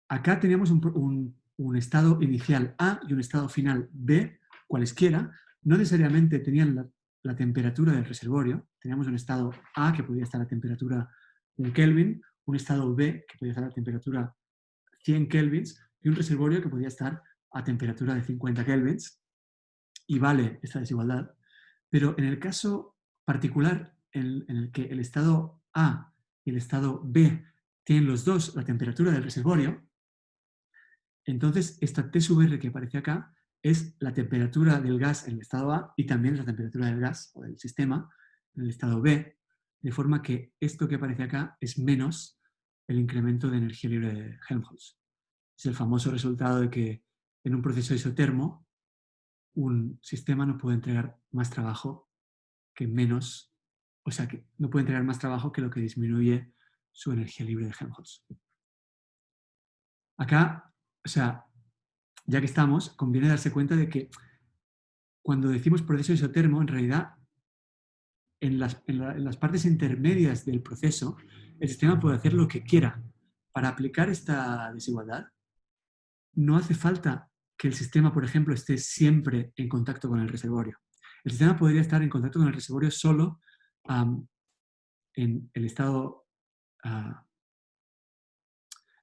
acá teníamos un estado inicial A y un estado final B, cualesquiera, no necesariamente tenían la temperatura del reservorio, teníamos un estado A que podía estar a temperatura 1 Kelvin, un estado B que podía estar a temperatura 100 kelvins y un reservorio que podía estar a temperatura de 50 kelvins, y vale esta desigualdad. Pero en el caso particular en el que el estado A y el estado B tienen los dos la temperatura del reservorio, entonces esta T sub R que aparece acá es la temperatura del gas en el estado A y también la temperatura del gas o del sistema en el estado B, de forma que esto que aparece acá es menos el incremento de energía libre de Helmholtz. Es el famoso resultado de que en un proceso isotermo un sistema no puede entregar más trabajo que menos, o sea, que no puede entregar más trabajo que lo que disminuye su energía libre de Helmholtz. Acá, o sea, ya que estamos, conviene darse cuenta de que cuando decimos proceso isotermo, en realidad, en las partes intermedias del proceso, el sistema puede hacer lo que quiera. Para aplicar esta desigualdad, no hace falta que el sistema, por ejemplo, esté siempre en contacto con el reservorio. El sistema podría estar en contacto con el reservorio solo en el estado,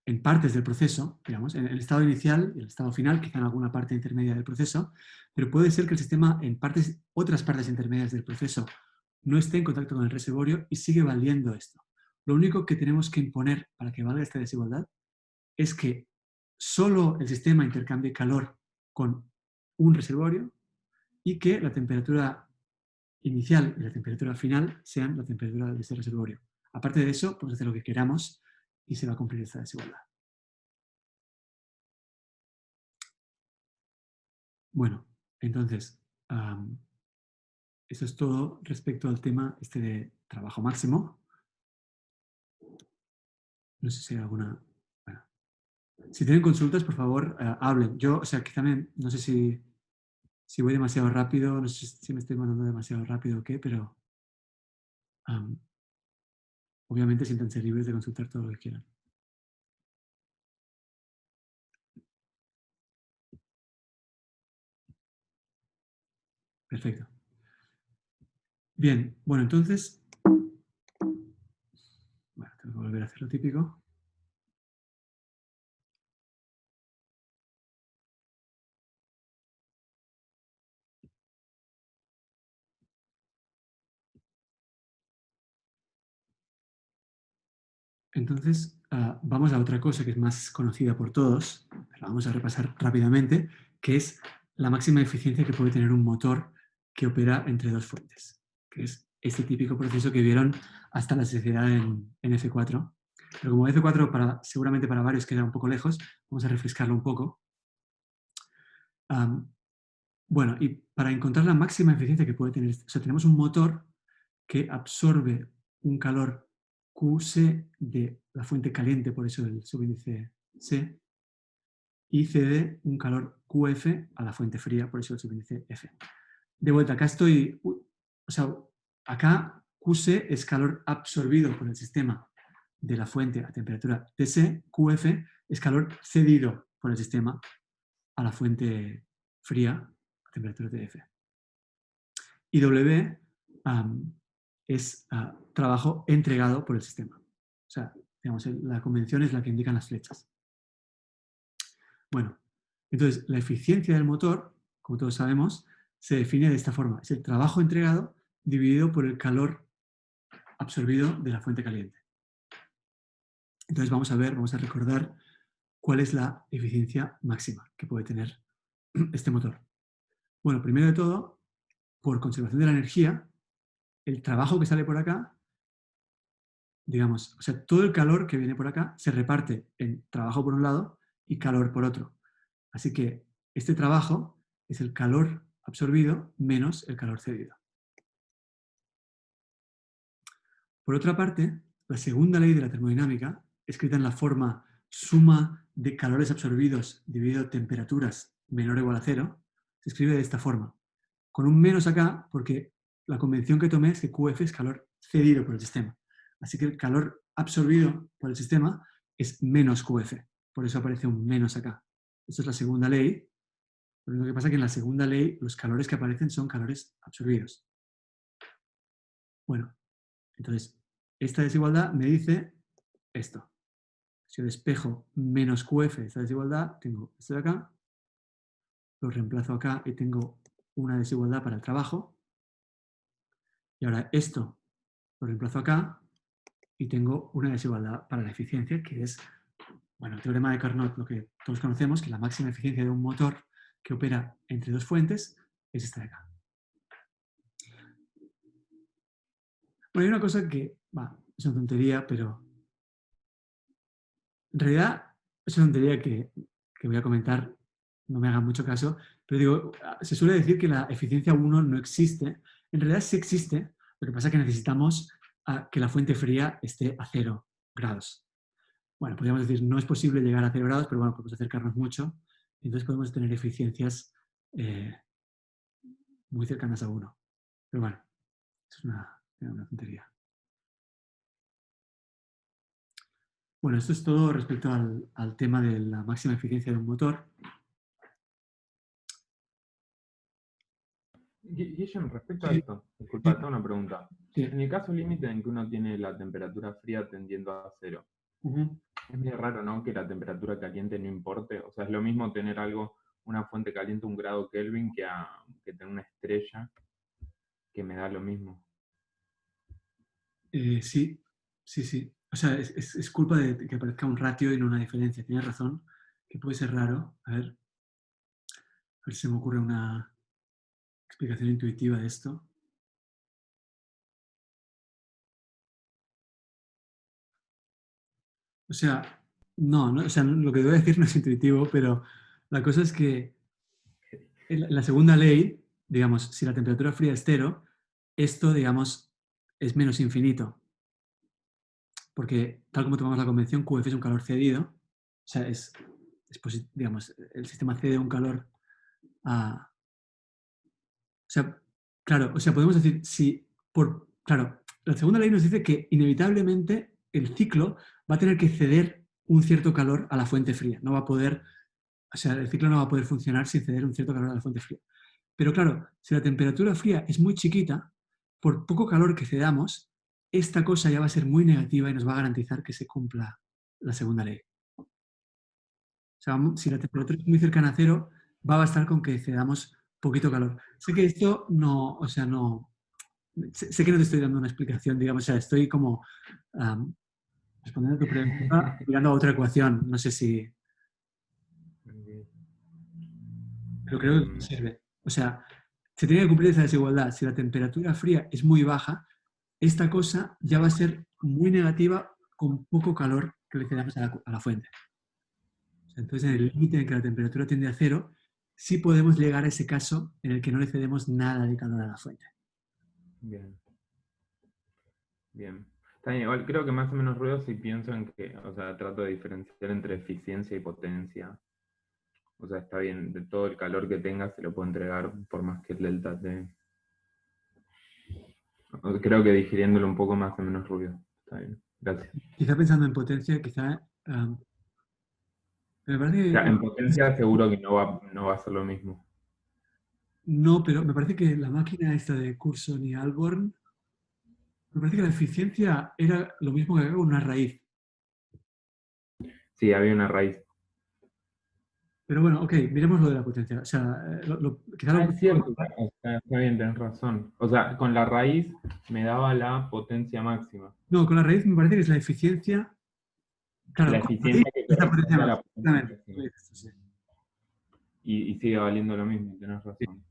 en partes del proceso, digamos, en el estado inicial y el estado final, quizá en alguna parte intermedia del proceso, pero puede ser que el sistema en otras partes intermedias del proceso no esté en contacto con el reservorio y sigue valiendo esto. Lo único que tenemos que imponer para que valga esta desigualdad es que solo el sistema intercambie calor con un reservorio y que la temperatura inicial y la temperatura final sean la temperatura de ese reservorio. Aparte de eso, podemos hacer lo que queramos y se va a cumplir esta desigualdad. Bueno, entonces, eso es todo respecto al tema este de trabajo máximo. No sé si hay alguna... Bueno. Si tienen consultas, por favor, hablen. Yo, o sea, quizá no sé si voy demasiado rápido, no sé si me estoy mandando demasiado rápido o qué, pero obviamente siéntanse libres de consultar todo lo que quieran. Perfecto. Bien, bueno, entonces, bueno, tengo que volver a hacer lo típico. Entonces, vamos a otra cosa que es más conocida por todos, pero vamos a repasar rápidamente, que es la máxima eficiencia que puede tener un motor que opera entre dos fuentes, que es este típico proceso que vieron hasta la saciedad en F4. Pero como F4 seguramente para varios queda un poco lejos, vamos a refrescarlo un poco. Bueno, y para encontrar la máxima eficiencia que puede tener, o sea, tenemos un motor que absorbe un calor QC de la fuente caliente, por eso el subíndice C, y cede un calor QF a la fuente fría, por eso el subíndice F. De vuelta, acá acá QC es calor absorbido por el sistema de la fuente a temperatura TC, QF es calor cedido por el sistema a la fuente fría a temperatura TF. Y W es trabajo entregado por el sistema. O sea, digamos, la convención es la que indican las flechas. Bueno, entonces la eficiencia del motor, como todos sabemos, se define de esta forma. Es el trabajo entregado dividido por el calor absorbido de la fuente caliente. Entonces vamos a recordar cuál es la eficiencia máxima que puede tener este motor. Bueno, primero de todo, por conservación de la energía, el trabajo que sale por acá, digamos, o sea, todo el calor que viene por acá se reparte en trabajo por un lado y calor por otro. Así que este trabajo es el calor absorbido menos el calor cedido. Por otra parte, la segunda ley de la termodinámica, escrita en la forma suma de calores absorbidos dividido temperaturas menor o igual a cero, se escribe de esta forma, con un menos acá porque la convención que tomé es que QF es calor cedido por el sistema. Así que el calor absorbido por el sistema es menos QF. Por eso aparece un menos acá. Esta es la segunda ley. Lo que pasa es que en la segunda ley los calores que aparecen son calores absorbidos. Bueno, entonces esta desigualdad me dice esto. Si yo despejo menos QF de esta desigualdad, tengo esto de acá, lo reemplazo acá y tengo una desigualdad para el trabajo. Y ahora esto lo reemplazo acá y tengo una desigualdad para la eficiencia, que es, bueno, el teorema de Carnot, lo que todos conocemos, que la máxima eficiencia de un motor que opera entre dos fuentes es esta de acá. Bueno, hay una cosa que, es una tontería, pero en realidad es una tontería que voy a comentar, no me hagan mucho caso, pero digo, se suele decir que la eficiencia 1 no existe. En realidad sí existe, lo que pasa es que necesitamos que la fuente fría esté a 0 grados. Bueno, podríamos decir, no es posible llegar a 0 grados, pero bueno, podemos acercarnos mucho, y entonces podemos tener eficiencias muy cercanas a 1. Pero bueno, es una tontería. Bueno, esto es todo respecto al tema de la máxima eficiencia de un motor. Guillem, respecto a Sí. esto, disculpa, tengo una pregunta. Sí. En el caso límite en que uno tiene la temperatura fría tendiendo a 0, es medio raro, ¿no? Que la temperatura caliente no importe. O sea, es lo mismo tener algo, una fuente caliente a 1 grado Kelvin que tener una estrella, que me da lo mismo. Sí, sí, sí. O sea, es culpa de que aparezca un ratio y no una diferencia. Tienes razón, que puede ser raro. A ver si se me ocurre una explicación intuitiva de esto. O sea, no, o sea, lo que voy a decir no es intuitivo, pero la cosa es que en la segunda ley, digamos, si la temperatura fría es 0, esto, digamos, es menos infinito. Porque tal como tomamos la convención, QF es un calor cedido. O sea, digamos, el sistema cede un calor a... O sea, claro, o sea, podemos decir, claro, la segunda ley nos dice que inevitablemente el ciclo va a tener que ceder un cierto calor a la fuente fría. No va a poder, o sea, el ciclo no va a poder funcionar sin ceder un cierto calor a la fuente fría. Pero claro, si la temperatura fría es muy chiquita, por poco calor que cedamos, esta cosa ya va a ser muy negativa y nos va a garantizar que se cumpla la segunda ley. O sea, si la temperatura es muy cercana a 0, va a bastar con que cedamos poquito calor. Sé que esto no, o sea, no... Sé que no te estoy dando una explicación, digamos, o sea, estoy como respondiendo a tu pregunta, mirando a otra ecuación. No sé si... Pero creo que sirve. O sea, se tiene que cumplir esa desigualdad. Si la temperatura fría es muy baja, esta cosa ya va a ser muy negativa con poco calor que le cedamos a la fuente. O sea, entonces, en el límite en que la temperatura tiende a 0, sí podemos llegar a ese caso en el que no le cedemos nada de calor a la fuente. Bien. Bien. Está bien, igual creo que más o menos ruido si pienso en que, o sea, trato de diferenciar entre eficiencia y potencia. O sea, está bien, de todo el calor que tenga se lo puedo entregar por más que el delta T. Creo que digiriéndolo un poco más o menos ruido. Está bien, gracias. Quizá pensando en potencia, quizá... me parece O sea, que... en potencia seguro que no va a ser lo mismo. No, pero me parece que la máquina esta de Curson y Alborn, me parece que la eficiencia era lo mismo que una raíz. Sí, había una raíz. Pero bueno, ok, miremos lo de la potencia. O sea, quizá Ah, es cierto, o sea, está bien, tenés razón. O sea, con la raíz me daba la potencia máxima. no, con la raíz me parece que es la eficiencia. Claro, La con la raíz eficiencia que es la potencia corresponde a la máxima. potencia Exactamente. máxima. Sí. Y sigue valiendo lo mismo, tenés razón.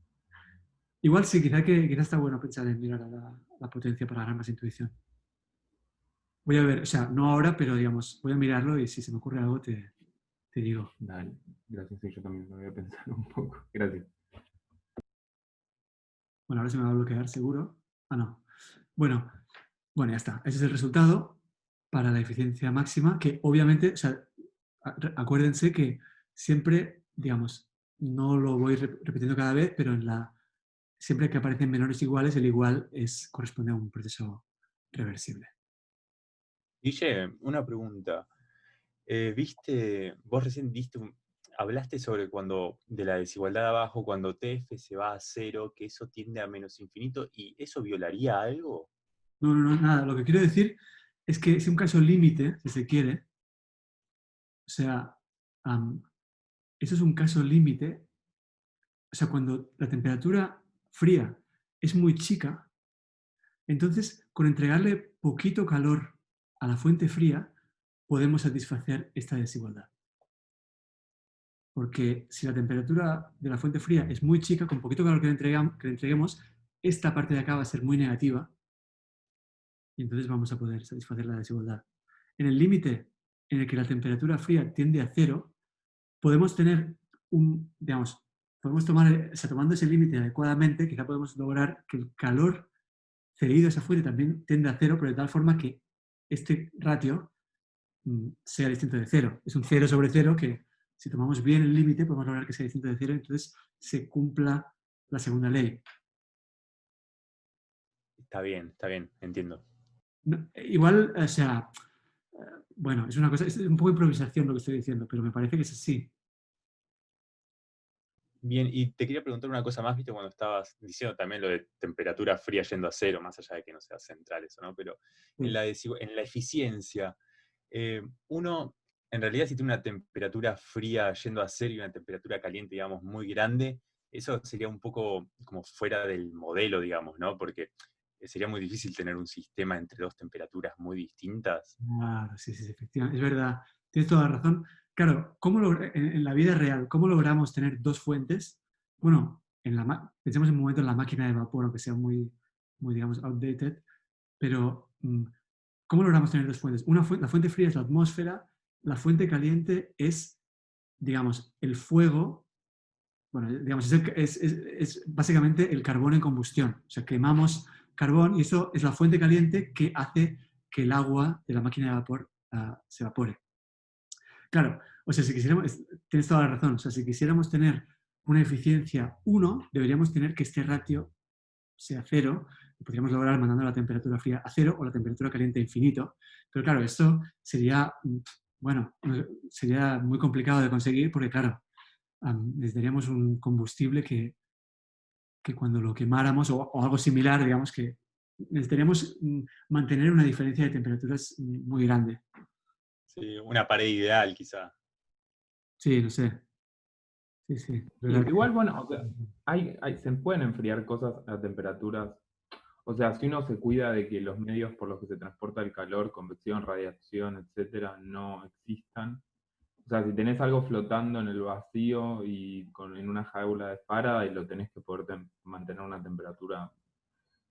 Igual sí, quizá está bueno pensar en mirar a la potencia para ganar más intuición. Voy a ver, o sea, no ahora, pero digamos, voy a mirarlo y si se me ocurre algo te digo. Dale, gracias, sí, yo también lo voy a pensar un poco. Gracias. Bueno, ahora se me va a bloquear seguro. Ah, no. Bueno, ya está. Ese es el resultado para la eficiencia máxima, que obviamente, o sea, acuérdense que siempre, digamos, no lo voy repitiendo cada vez, pero siempre que aparecen menores iguales, el igual corresponde a un proceso reversible. Guille, una pregunta. Vos recién hablaste sobre de la desigualdad de abajo, cuando TF se va a 0, que eso tiende a menos infinito, ¿y eso violaría algo? No, nada. Lo que quiero decir es que es un caso límite, si se quiere. O sea, eso es un caso límite. O sea, cuando la temperatura fría es muy chica, entonces con entregarle poquito calor a la fuente fría, podemos satisfacer esta desigualdad. Porque si la temperatura de la fuente fría es muy chica, con poquito calor que le entreguemos, esta parte de acá va a ser muy negativa y entonces vamos a poder satisfacer la desigualdad. En el límite en el que la temperatura fría tiende a 0, podemos tener podemos tomar, o sea, tomando ese límite adecuadamente, quizá podemos lograr que el calor cedido a esa fuente también tiende a 0, pero de tal forma que este ratio sea distinto de 0. Es un 0 sobre 0 que, si tomamos bien el límite, podemos lograr que sea distinto de 0 y entonces se cumpla la segunda ley. Está bien, entiendo. No, igual, o sea, bueno, es una cosa, es un poco improvisación lo que estoy diciendo, pero me parece que es así. Bien, y te quería preguntar una cosa más, viste, cuando estabas diciendo también lo de temperatura fría yendo a 0, más allá de que no sea central eso, ¿no? Pero Sí. en la eficiencia, uno, en realidad, si tiene una temperatura fría yendo a 0 y una temperatura caliente, digamos, muy grande, eso sería un poco como fuera del modelo, digamos, ¿no? Porque sería muy difícil tener un sistema entre dos temperaturas muy distintas. Claro, sí, efectivamente, es verdad. Tienes toda la razón. Claro, en la vida real, ¿cómo logramos tener dos fuentes? Bueno, pensemos en un momento en la máquina de vapor, aunque sea muy, muy digamos, outdated, pero ¿cómo logramos tener dos fuentes? La fuente fría es la atmósfera, la fuente caliente es, digamos, el fuego. Bueno, digamos, es básicamente el carbón en combustión. O sea, quemamos carbón y eso es la fuente caliente que hace que el agua de la máquina de vapor se evapore. Claro, o sea, si quisiéramos, tienes toda la razón, o sea, si quisiéramos tener una eficiencia 1, deberíamos tener que este ratio sea 0, y podríamos lograr mandando la temperatura fría a 0 o la temperatura caliente a infinito. Pero claro, esto sería, bueno, sería muy complicado de conseguir porque, claro, necesitaríamos un combustible que cuando lo quemáramos, o algo similar, digamos que necesitaríamos mantener una diferencia de temperaturas muy grande. Sí, una pared ideal, quizá. Sí, no sé. Sí. Igual, bueno, o sea, se pueden enfriar cosas a temperaturas. O sea, si uno se cuida de que los medios por los que se transporta el calor, convección, radiación, etcétera, no existan. O sea, si tenés algo flotando en el vacío y en una jaula de Faraday, lo tenés que poder mantener una temperatura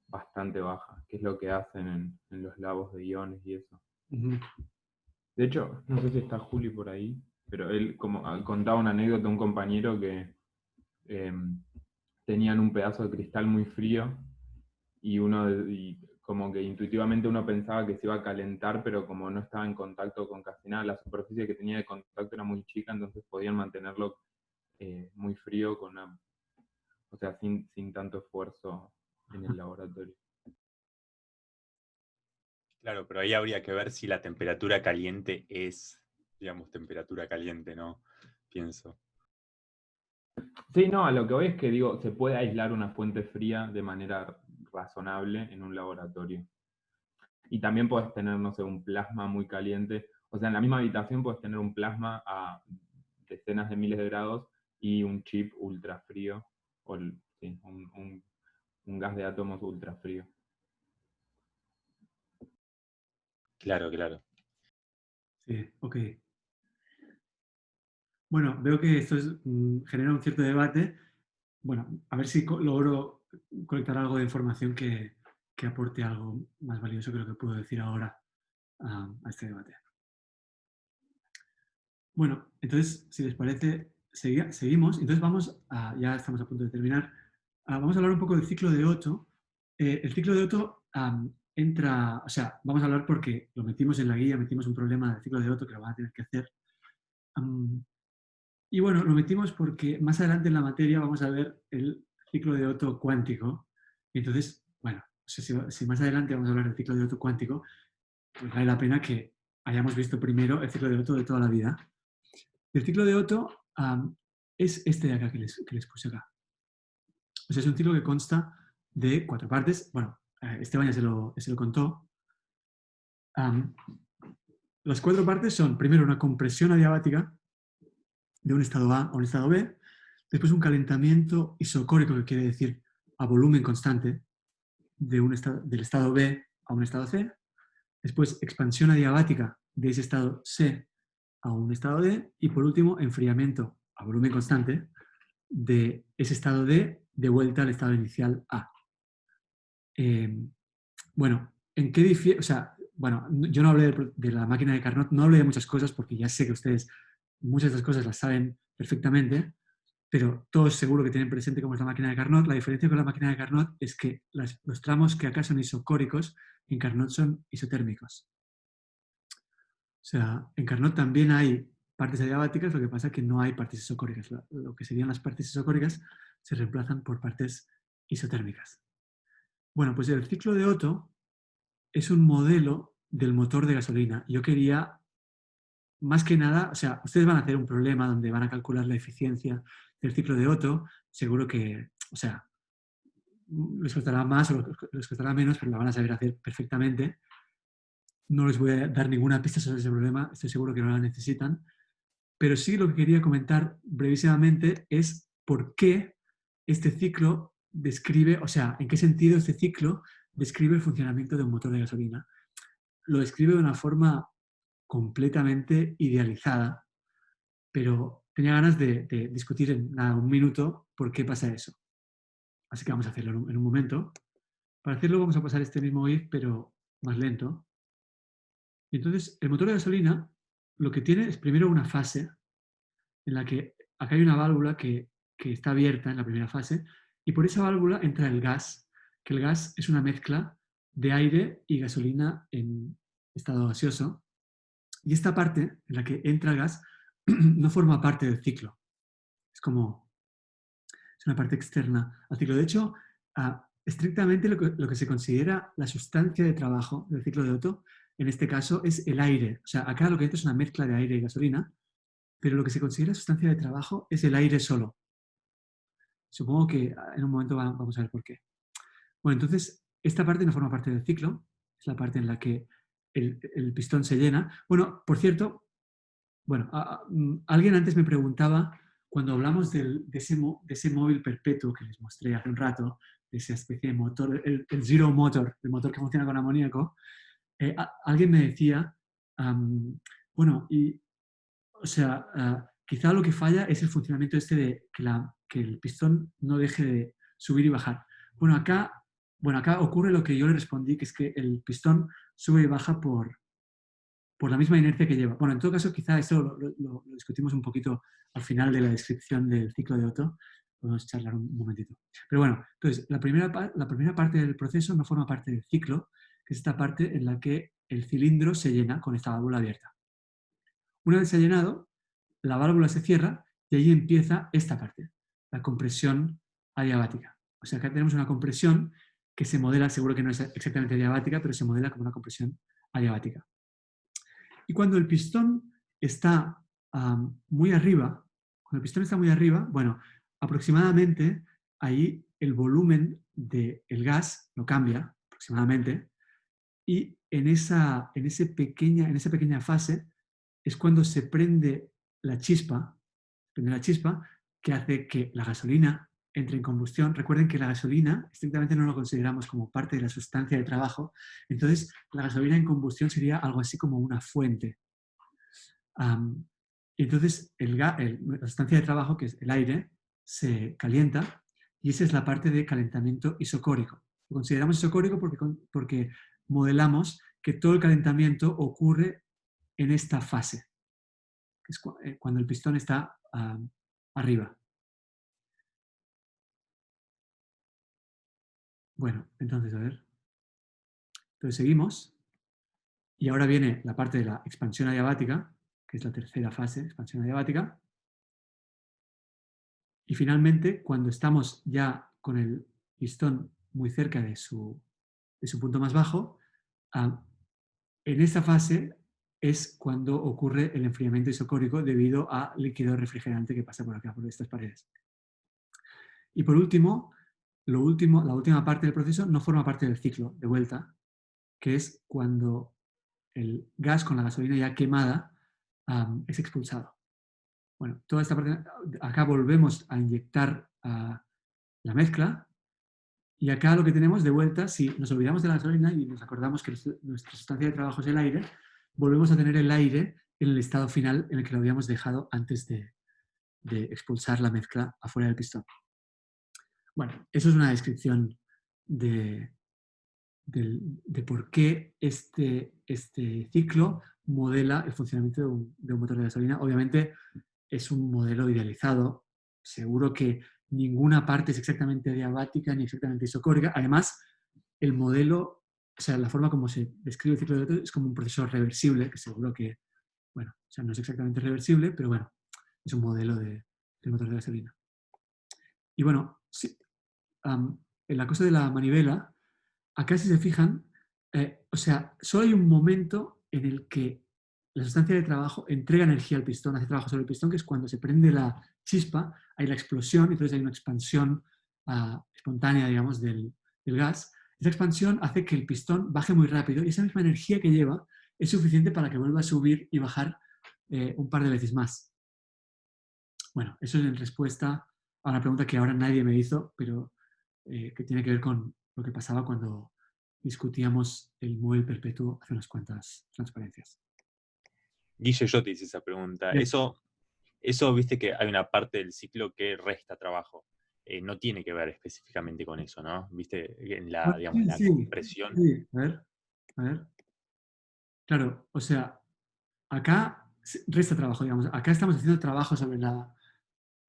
bastante baja, que es lo que hacen en los labos de iones y eso. Uh-huh. De hecho, no sé si está Juli por ahí, pero él contaba una anécdota de un compañero que tenían un pedazo de cristal muy frío y como que intuitivamente uno pensaba que se iba a calentar, pero como no estaba en contacto con casi nada, la superficie que tenía de contacto era muy chica, entonces podían mantenerlo muy frío o sea, sin tanto esfuerzo en el laboratorio. Claro, pero ahí habría que ver si la temperatura caliente es, digamos, temperatura caliente, ¿no? Pienso. Sí, no, a lo que voy es que digo, se puede aislar una fuente fría de manera razonable en un laboratorio. Y también puedes tener, no sé, un plasma muy caliente. O sea, en la misma habitación puedes tener un plasma a decenas de miles de grados y un chip ultra frío, o sí, un gas de átomos ultra frío. Claro. Sí, ok. Bueno, veo que esto genera un cierto debate. Bueno, a ver si logro colectar algo de información que aporte algo más valioso que lo que puedo decir ahora a este debate. Bueno, entonces, si les parece, seguimos. Entonces ya estamos a punto de terminar. Vamos a hablar un poco del ciclo de Otto. El ciclo de Otto entra, o sea, vamos a hablar porque lo metimos en la guía, metimos un problema del ciclo de Otto que lo van a tener que hacer. Y bueno, lo metimos porque más adelante en la materia vamos a ver el ciclo de Otto cuántico. Y entonces, bueno, si más adelante vamos a hablar del ciclo de Otto cuántico, pues vale la pena que hayamos visto primero el ciclo de Otto de toda la vida. El ciclo de Otto es este de acá que les puse acá. O sea, es un ciclo que consta de 4 partes. Bueno, Esteban ya se lo contó. Las 4 partes son, primero, una compresión adiabática de un estado A a un estado B, después un calentamiento isocórico, que quiere decir a volumen constante, del estado B a un estado C, después expansión adiabática de ese estado C a un estado D, y por último, enfriamiento a volumen constante de ese estado D de vuelta al estado inicial A. Bueno, ¿en qué difiere? O sea, bueno, yo no hablé de la máquina de Carnot, no hablé de muchas cosas porque ya sé que ustedes muchas de las cosas las saben perfectamente, pero todos seguro que tienen presente cómo es la máquina de Carnot. La diferencia con la máquina de Carnot es que los tramos que acá son isocóricos, en Carnot son isotérmicos. O sea, en Carnot también hay partes adiabáticas, lo que pasa es que no hay partes isocóricas. Lo que serían las partes isocóricas se reemplazan por partes isotérmicas. Bueno, pues el ciclo de Otto es un modelo del motor de gasolina. Yo quería, más que nada, o sea, ustedes van a hacer un problema donde van a calcular la eficiencia del ciclo de Otto, seguro que, o sea, les costará más o les costará menos, pero la van a saber hacer perfectamente. No les voy a dar ninguna pista sobre ese problema, estoy seguro que no la necesitan, pero sí lo que quería comentar brevísimamente es por qué este ciclo describe, o sea, en qué sentido este ciclo describe el funcionamiento de un motor de gasolina. Lo describe de una forma completamente idealizada, pero tenía ganas de discutir en un minuto por qué pasa eso. Así que vamos a hacerlo en un momento. Para hacerlo vamos a pasar este mismo if, pero más lento. Y entonces, el motor de gasolina lo que tiene es primero una fase en la que acá hay una válvula que está abierta en la primera fase y por esa válvula entra el gas, que el gas es una mezcla de aire y gasolina en estado gaseoso. Y esta parte en la que entra el gas no forma parte del ciclo. Es una parte externa al ciclo. De hecho, estrictamente lo que se considera la sustancia de trabajo del ciclo de Otto, en este caso, es el aire. O sea, acá lo que entra es una mezcla de aire y gasolina, pero lo que se considera sustancia de trabajo es el aire solo. Supongo que en un momento vamos a ver por qué. Bueno, entonces, esta parte no forma parte del ciclo, es la parte en la que el pistón se llena. Bueno, por cierto, bueno, alguien antes me preguntaba, cuando hablamos de ese móvil perpetuo que les mostré hace un rato, de esa especie de motor, el zero motor, el motor que funciona con amoníaco, alguien me decía, bueno, o sea, quizá lo que falla es el funcionamiento este de que el pistón no deje de subir y bajar. Bueno, acá ocurre lo que yo le respondí, que es que el pistón sube y baja por la misma inercia que lleva. Bueno, en todo caso, quizá esto lo discutimos un poquito al final de la descripción del ciclo de Otto. Podemos charlar un momentito. Pero bueno, entonces, la primera parte del proceso no forma parte del ciclo, que es esta parte en la que el cilindro se llena con esta válvula abierta. Una vez se ha llenado, la válvula se cierra y ahí empieza esta parte, la compresión adiabática. O sea, acá tenemos una compresión que se modela, seguro que no es exactamente adiabática, pero se modela como una compresión adiabática. Y cuando el pistón está muy arriba, bueno, aproximadamente ahí el volumen del gas lo cambia aproximadamente y en esa pequeña fase es cuando se prende la chispa que hace que la gasolina entre en combustión. Recuerden que la gasolina estrictamente no lo consideramos como parte de la sustancia de trabajo, entonces la gasolina en combustión sería algo así como una fuente. Entonces la sustancia de trabajo, que es el aire, se calienta y esa es la parte de calentamiento isocórico. Lo consideramos isocórico porque modelamos que todo el calentamiento ocurre en esta fase, que es cuando el pistón está arriba. Bueno, entonces, a ver. Entonces seguimos. Y ahora viene la parte de la expansión adiabática, que es la tercera fase, expansión adiabática. Y finalmente, cuando estamos ya con el pistón muy cerca de su punto más bajo, en esta fase es cuando ocurre el enfriamiento isocórico debido a líquido refrigerante que pasa por acá, por estas paredes. Y por último, la última parte del proceso no forma parte del ciclo de vuelta, que es cuando el gas con la gasolina ya quemada es expulsado. Bueno, toda esta parte, acá volvemos a inyectar la mezcla y acá lo que tenemos de vuelta, si nos olvidamos de la gasolina y nos acordamos que nuestra sustancia de trabajo es el aire, volvemos a tener el aire en el estado final en el que lo habíamos dejado antes de expulsar la mezcla afuera del pistón. Bueno, eso es una descripción de de por qué este ciclo modela el funcionamiento de un motor de gasolina. Obviamente es un modelo idealizado, seguro que ninguna parte es exactamente adiabática ni exactamente isocórica. Además, el modelo, o sea, la forma como se describe el ciclo de Otto es como un proceso reversible, que seguro que, bueno, o sea, no es exactamente reversible, pero bueno, es un modelo del motor de gasolina. Y bueno, sí, en la cosa de la manivela, acá si se fijan, o sea, solo hay un momento en el que la sustancia de trabajo entrega energía al pistón, hace trabajo sobre el pistón, que es cuando se prende la chispa, hay la explosión, entonces hay una expansión espontánea, digamos, del gas. Esa expansión hace que el pistón baje muy rápido y esa misma energía que lleva es suficiente para que vuelva a subir y bajar un par de veces más. Bueno, eso es en respuesta a una pregunta que ahora nadie me hizo, pero que tiene que ver con lo que pasaba cuando discutíamos el móvil perpetuo hace unas cuantas transparencias. Guille, yo te hice esa pregunta. Bien. Eso, viste que hay una parte del ciclo que resta trabajo. No tiene que ver específicamente con eso, ¿no? Viste, en la, digamos, la Sí, compresión. sí. A ver. Claro, o sea, acá resta trabajo, digamos. Acá estamos haciendo trabajo sobre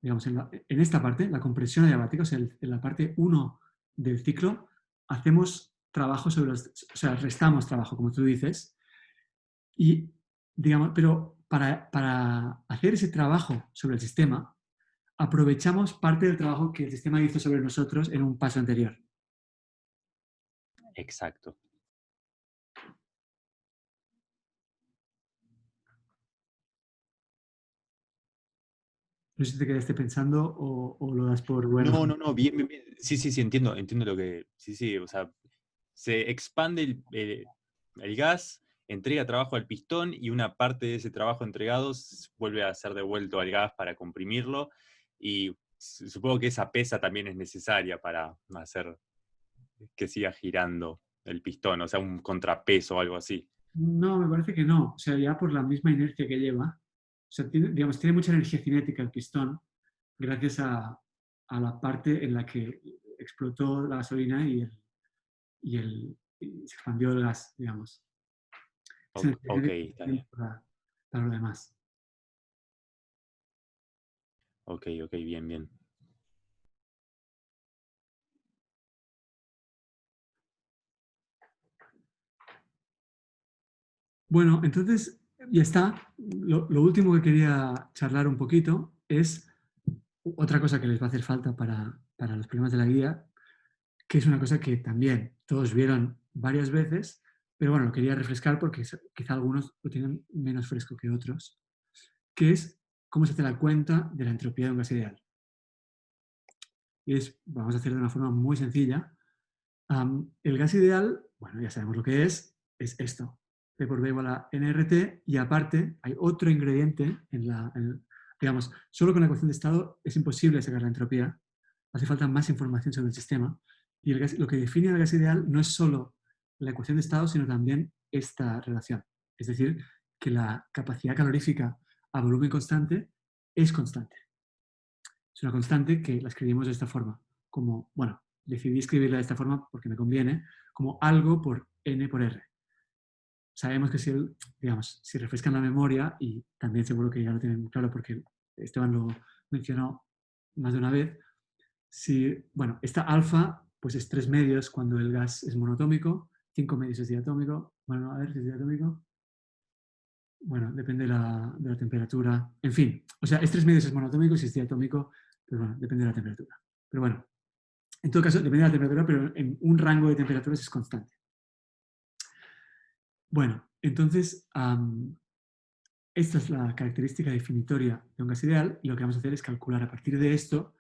digamos, en esta parte, la compresión adiabática, o sea, en la parte 1 del ciclo, hacemos trabajo sobre o sea, restamos trabajo, como tú dices, y, digamos, pero para hacer ese trabajo sobre el sistema, aprovechamos parte del trabajo que el sistema hizo sobre nosotros en un paso anterior. Exacto. No sé si te quedaste pensando o lo das por bueno. No, bien. Sí, entiendo lo que. Sí, o sea, se expande el gas, entrega trabajo al pistón y una parte de ese trabajo entregado vuelve a ser devuelto al gas para comprimirlo. Y supongo que esa pesa también es necesaria para hacer que siga girando el pistón, o sea, un contrapeso o algo así. No, me parece que no. O sea, ya por la misma inercia que lleva. O sea, digamos, tiene mucha energía cinética el pistón gracias a la parte en la que explotó la gasolina y se expandió el gas, digamos. Esa energía Ok, cinética está bien. para lo demás. Ok, bien. Bueno, entonces ya está. Lo último que quería charlar un poquito es otra cosa que les va a hacer falta para los problemas de la guía, que es una cosa que también todos vieron varias veces, pero bueno, lo quería refrescar porque quizá algunos lo tienen menos fresco que otros, que es cómo se hace la cuenta de la entropía de un gas ideal. Y vamos a hacer de una forma muy sencilla. El gas ideal, bueno, ya sabemos lo que es esto. P por B igual a nRT y aparte hay otro ingrediente digamos, solo con la ecuación de estado es imposible sacar la entropía. Hace falta más información sobre el sistema. Y lo que define el gas ideal no es solo la ecuación de estado, sino también esta relación. Es decir, que la capacidad calorífica a volumen constante es constante. Es una constante que la escribimos de esta forma, como, bueno, decidí escribirla de esta forma porque me conviene, como algo por n por r. Sabemos que si refrescan la memoria, y también seguro que ya lo tienen claro porque Esteban lo mencionó más de una vez, bueno, esta alfa pues es 3 medios cuando el gas es monotómico, 5 medios es diatómico, bueno, a ver si es diatómico, bueno, depende de la temperatura, en fin, o sea, es 3 medios es monotómico, si es diatómico, pues bueno, depende de la temperatura. Pero bueno, en todo caso, depende de la temperatura, pero en un rango de temperaturas es constante. Bueno, entonces, esta es la característica definitoria de un gas ideal y lo que vamos a hacer es calcular a partir de esto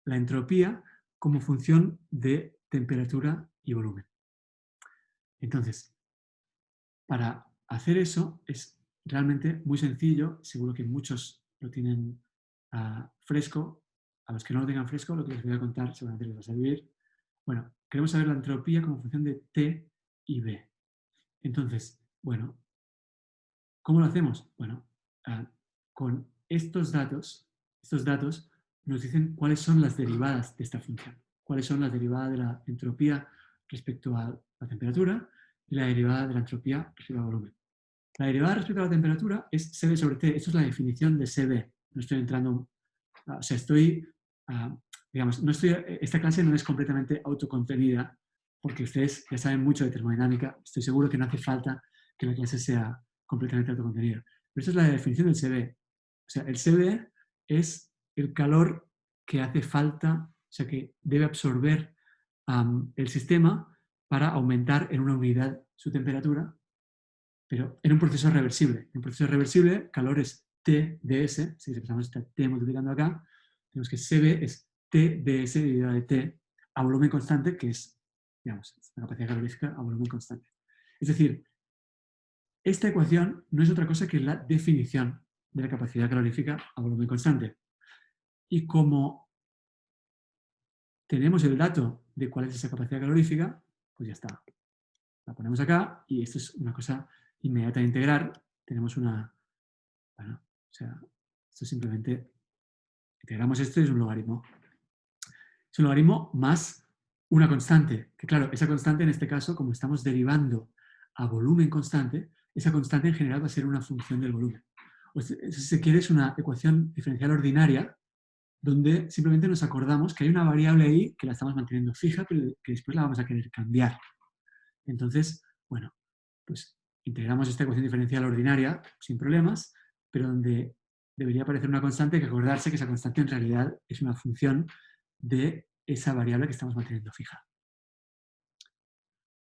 la entropía como función de temperatura y volumen. Entonces, para hacer eso es realmente muy sencillo, seguro que muchos lo tienen fresco, a los que no lo tengan fresco, lo que les voy a contar seguramente les va a servir. Bueno, queremos saber la entropía como función de T y B. Entonces, bueno, ¿cómo lo hacemos? Bueno, con estos datos nos dicen cuáles son las derivadas de esta función, cuáles son las derivadas de la entropía respecto a la temperatura y la derivada de la entropía respecto al volumen. La derivada respecto a la temperatura es CB sobre T. Esto es la definición de CB. No estoy entrando, o sea, digamos, esta clase no es completamente autocontenida porque ustedes ya saben mucho de termodinámica. Estoy seguro que no hace falta que la clase sea completamente autocontenida. Pero esta es la definición del CB. O sea, el CB es el calor que hace falta, o sea, que debe absorber el sistema para aumentar en una unidad su temperatura, pero en un proceso reversible. En un proceso reversible, calor es T ds, si empezamos esta T multiplicando acá, tenemos que CB es T ds dividida de T a volumen constante, que es, digamos, la capacidad calorífica a volumen constante. Es decir, esta ecuación no es otra cosa que la definición de la capacidad calorífica a volumen constante. Y como tenemos el dato de cuál es esa capacidad calorífica, pues ya está. La ponemos acá y esto es una cosa inmediata de integrar. Tenemos una, bueno, o sea, esto simplemente integramos esto y es un logaritmo. Es un logaritmo más una constante, que claro, esa constante en este caso, como estamos derivando a volumen constante, esa constante en general va a ser una función del volumen. O sea, si se quiere, es una ecuación diferencial ordinaria donde simplemente nos acordamos que hay una variable ahí que la estamos manteniendo fija, pero que después la vamos a querer cambiar. Entonces, bueno, pues integramos esta ecuación diferencial ordinaria sin problemas, pero donde debería aparecer una constante, hay que acordarse que esa constante en realidad es una función de esa variable que estamos manteniendo fija.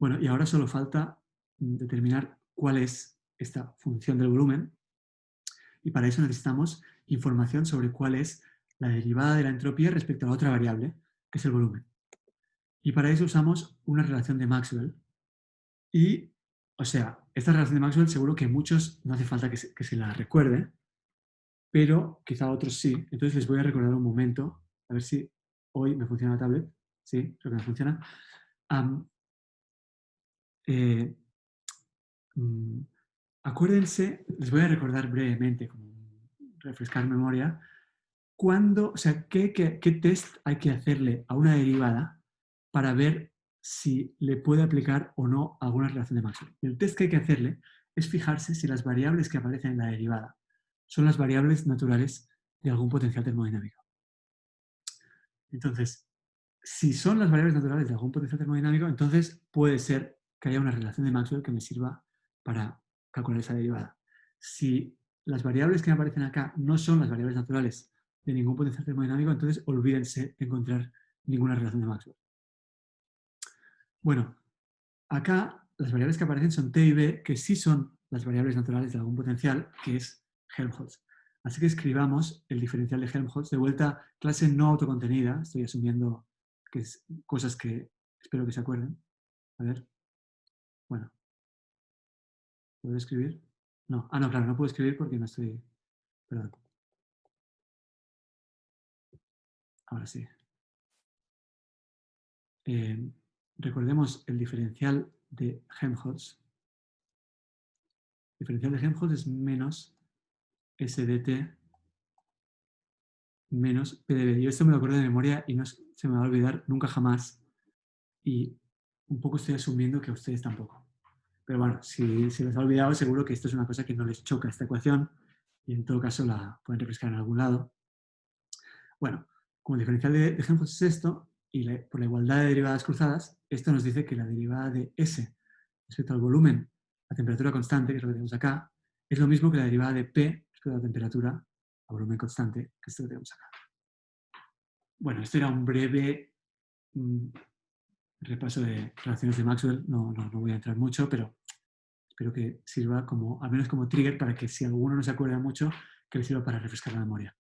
Bueno, y ahora solo falta determinar cuál es esta función del volumen, y para eso necesitamos información sobre cuál es la derivada de la entropía respecto a la otra variable, que es el volumen. Y para eso usamos una relación de Maxwell. Y, o sea, esta relación de Maxwell seguro que muchos no hace falta que se la recuerden, pero quizá otros sí. Entonces les voy a recordar un momento, a ver si hoy me funciona la tablet. Sí, creo que me funciona. Acuérdense, les voy a recordar brevemente, como refrescar memoria, o sea, ¿qué test hay que hacerle a una derivada para ver si le puede aplicar o no alguna relación de Maxwell? El test que hay que hacerle es fijarse si las variables que aparecen en la derivada son las variables naturales de algún potencial termodinámico. Entonces, si son las variables naturales de algún potencial termodinámico, entonces puede ser que haya una relación de Maxwell que me sirva para calcular esa derivada. Si las variables que me aparecen acá no son las variables naturales de ningún potencial termodinámico, entonces olvídense de encontrar ninguna relación de Maxwell. Bueno, acá las variables que aparecen son T y B, que sí son las variables naturales de algún potencial, que es Helmholtz. Así que escribamos el diferencial de Helmholtz. De vuelta, clase no autocontenida. Estoy asumiendo que es cosas que espero que se acuerden. A ver. Bueno. ¿Puedo escribir? No. Ah, no, claro, no puedo escribir porque no estoy... Perdón. Ahora sí. Recordemos el diferencial de Helmholtz. El diferencial de Helmholtz es menos S de T menos P de B. Yo esto me lo acuerdo de memoria y no se me va a olvidar nunca jamás. Y un poco estoy asumiendo que a ustedes tampoco. Pero bueno, si se les ha olvidado, seguro que esto es una cosa que no les choca esta ecuación y en todo caso la pueden refrescar en algún lado. Bueno, como el diferencial de Helmholtz es esto, y por la igualdad de derivadas cruzadas, esto nos dice que la derivada de S respecto al volumen a temperatura constante, que es lo que tenemos acá, es lo mismo que la derivada de P respecto a la temperatura a volumen constante, que es lo que tenemos acá. Bueno, esto era un breve repaso de relaciones de Maxwell. No voy a entrar mucho, pero espero que sirva como, al menos como trigger para que si alguno no se acuerda mucho, que le sirva para refrescar la memoria.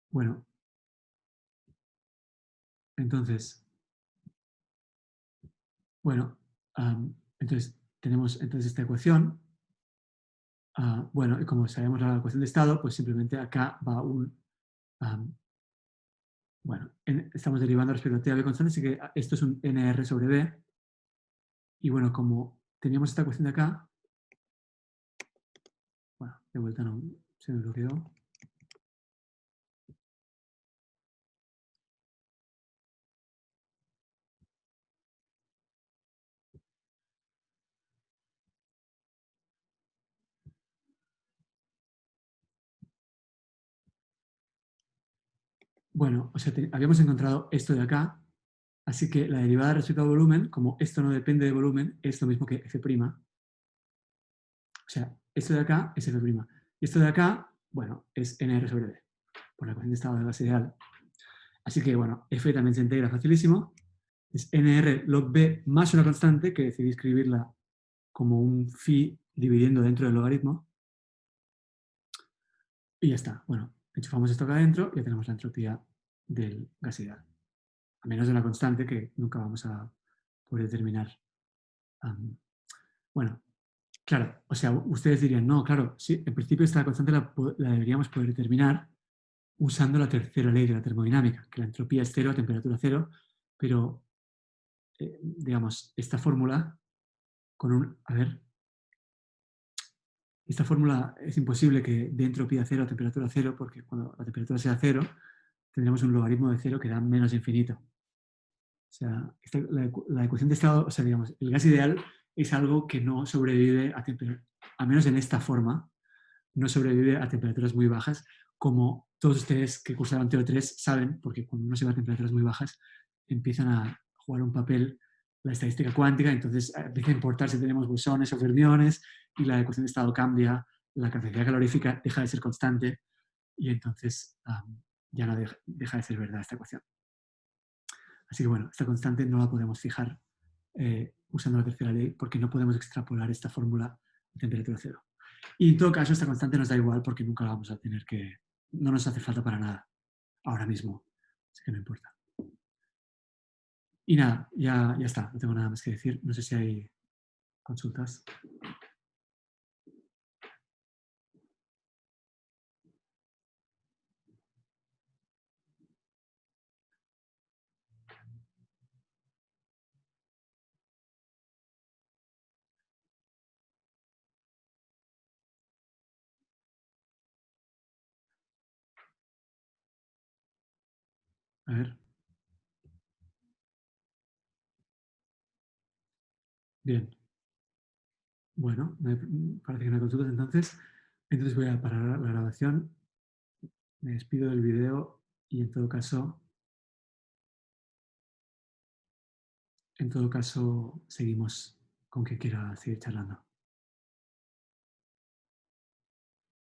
Bueno, entonces, entonces tenemos esta ecuación. Bueno, y como sabemos la ecuación de estado, pues simplemente acá va un... bueno, estamos derivando respecto a T a B constante, así que esto es un NR sobre B. Y bueno, como teníamos esta ecuación de acá, bueno, de vuelta no, se me bloqueó. Bueno, o sea, habíamos encontrado esto de acá, así que la derivada respecto al volumen, como esto no depende de volumen, es lo mismo que f'. O sea, esto de acá es f'. Y esto de acá, bueno, es nr sobre b, por la ecuación de estado de base ideal. Así que, bueno, f también se integra facilísimo. Es nr log b más una constante, que decidí escribirla como un phi dividiendo dentro del logaritmo. Y ya está. Bueno, enchufamos esto acá adentro y ya tenemos la entropía del gas ideal. A menos de una constante que nunca vamos a poder determinar. Bueno, claro, o sea, ustedes dirían, no, claro, sí, en principio esta constante la deberíamos poder determinar usando la tercera ley de la termodinámica, que la entropía es cero a temperatura cero, pero, digamos, esta fórmula esta fórmula es imposible que dé entropía cero a temperatura cero, porque cuando la temperatura sea cero, tendremos un logaritmo de cero que da menos infinito. O sea, la ecuación de estado, o sea, digamos, el gas ideal es algo que no sobrevive a temperaturas, al menos en esta forma, no sobrevive a temperaturas muy bajas, como todos ustedes que cursaron TO3 saben, porque cuando uno se va a temperaturas muy bajas, empiezan a jugar un papel la estadística cuántica, entonces empieza a importar si tenemos bosones o fermiones, y la ecuación de estado cambia, la capacidad calorífica deja de ser constante, y entonces ya no deja de ser verdad esta ecuación. Así que bueno, esta constante no la podemos fijar usando la tercera ley porque no podemos extrapolar esta fórmula a temperatura cero. Y en todo caso, esta constante nos da igual porque nunca la vamos a tener que... No nos hace falta para nada ahora mismo. Así que no importa. Y nada, ya está. No tengo nada más que decir. No sé si hay consultas. A ver. Bien. Bueno, parece que no hay consultas entonces. Entonces voy a parar la grabación. Me despido del video y en todo caso seguimos con quien quiera seguir charlando.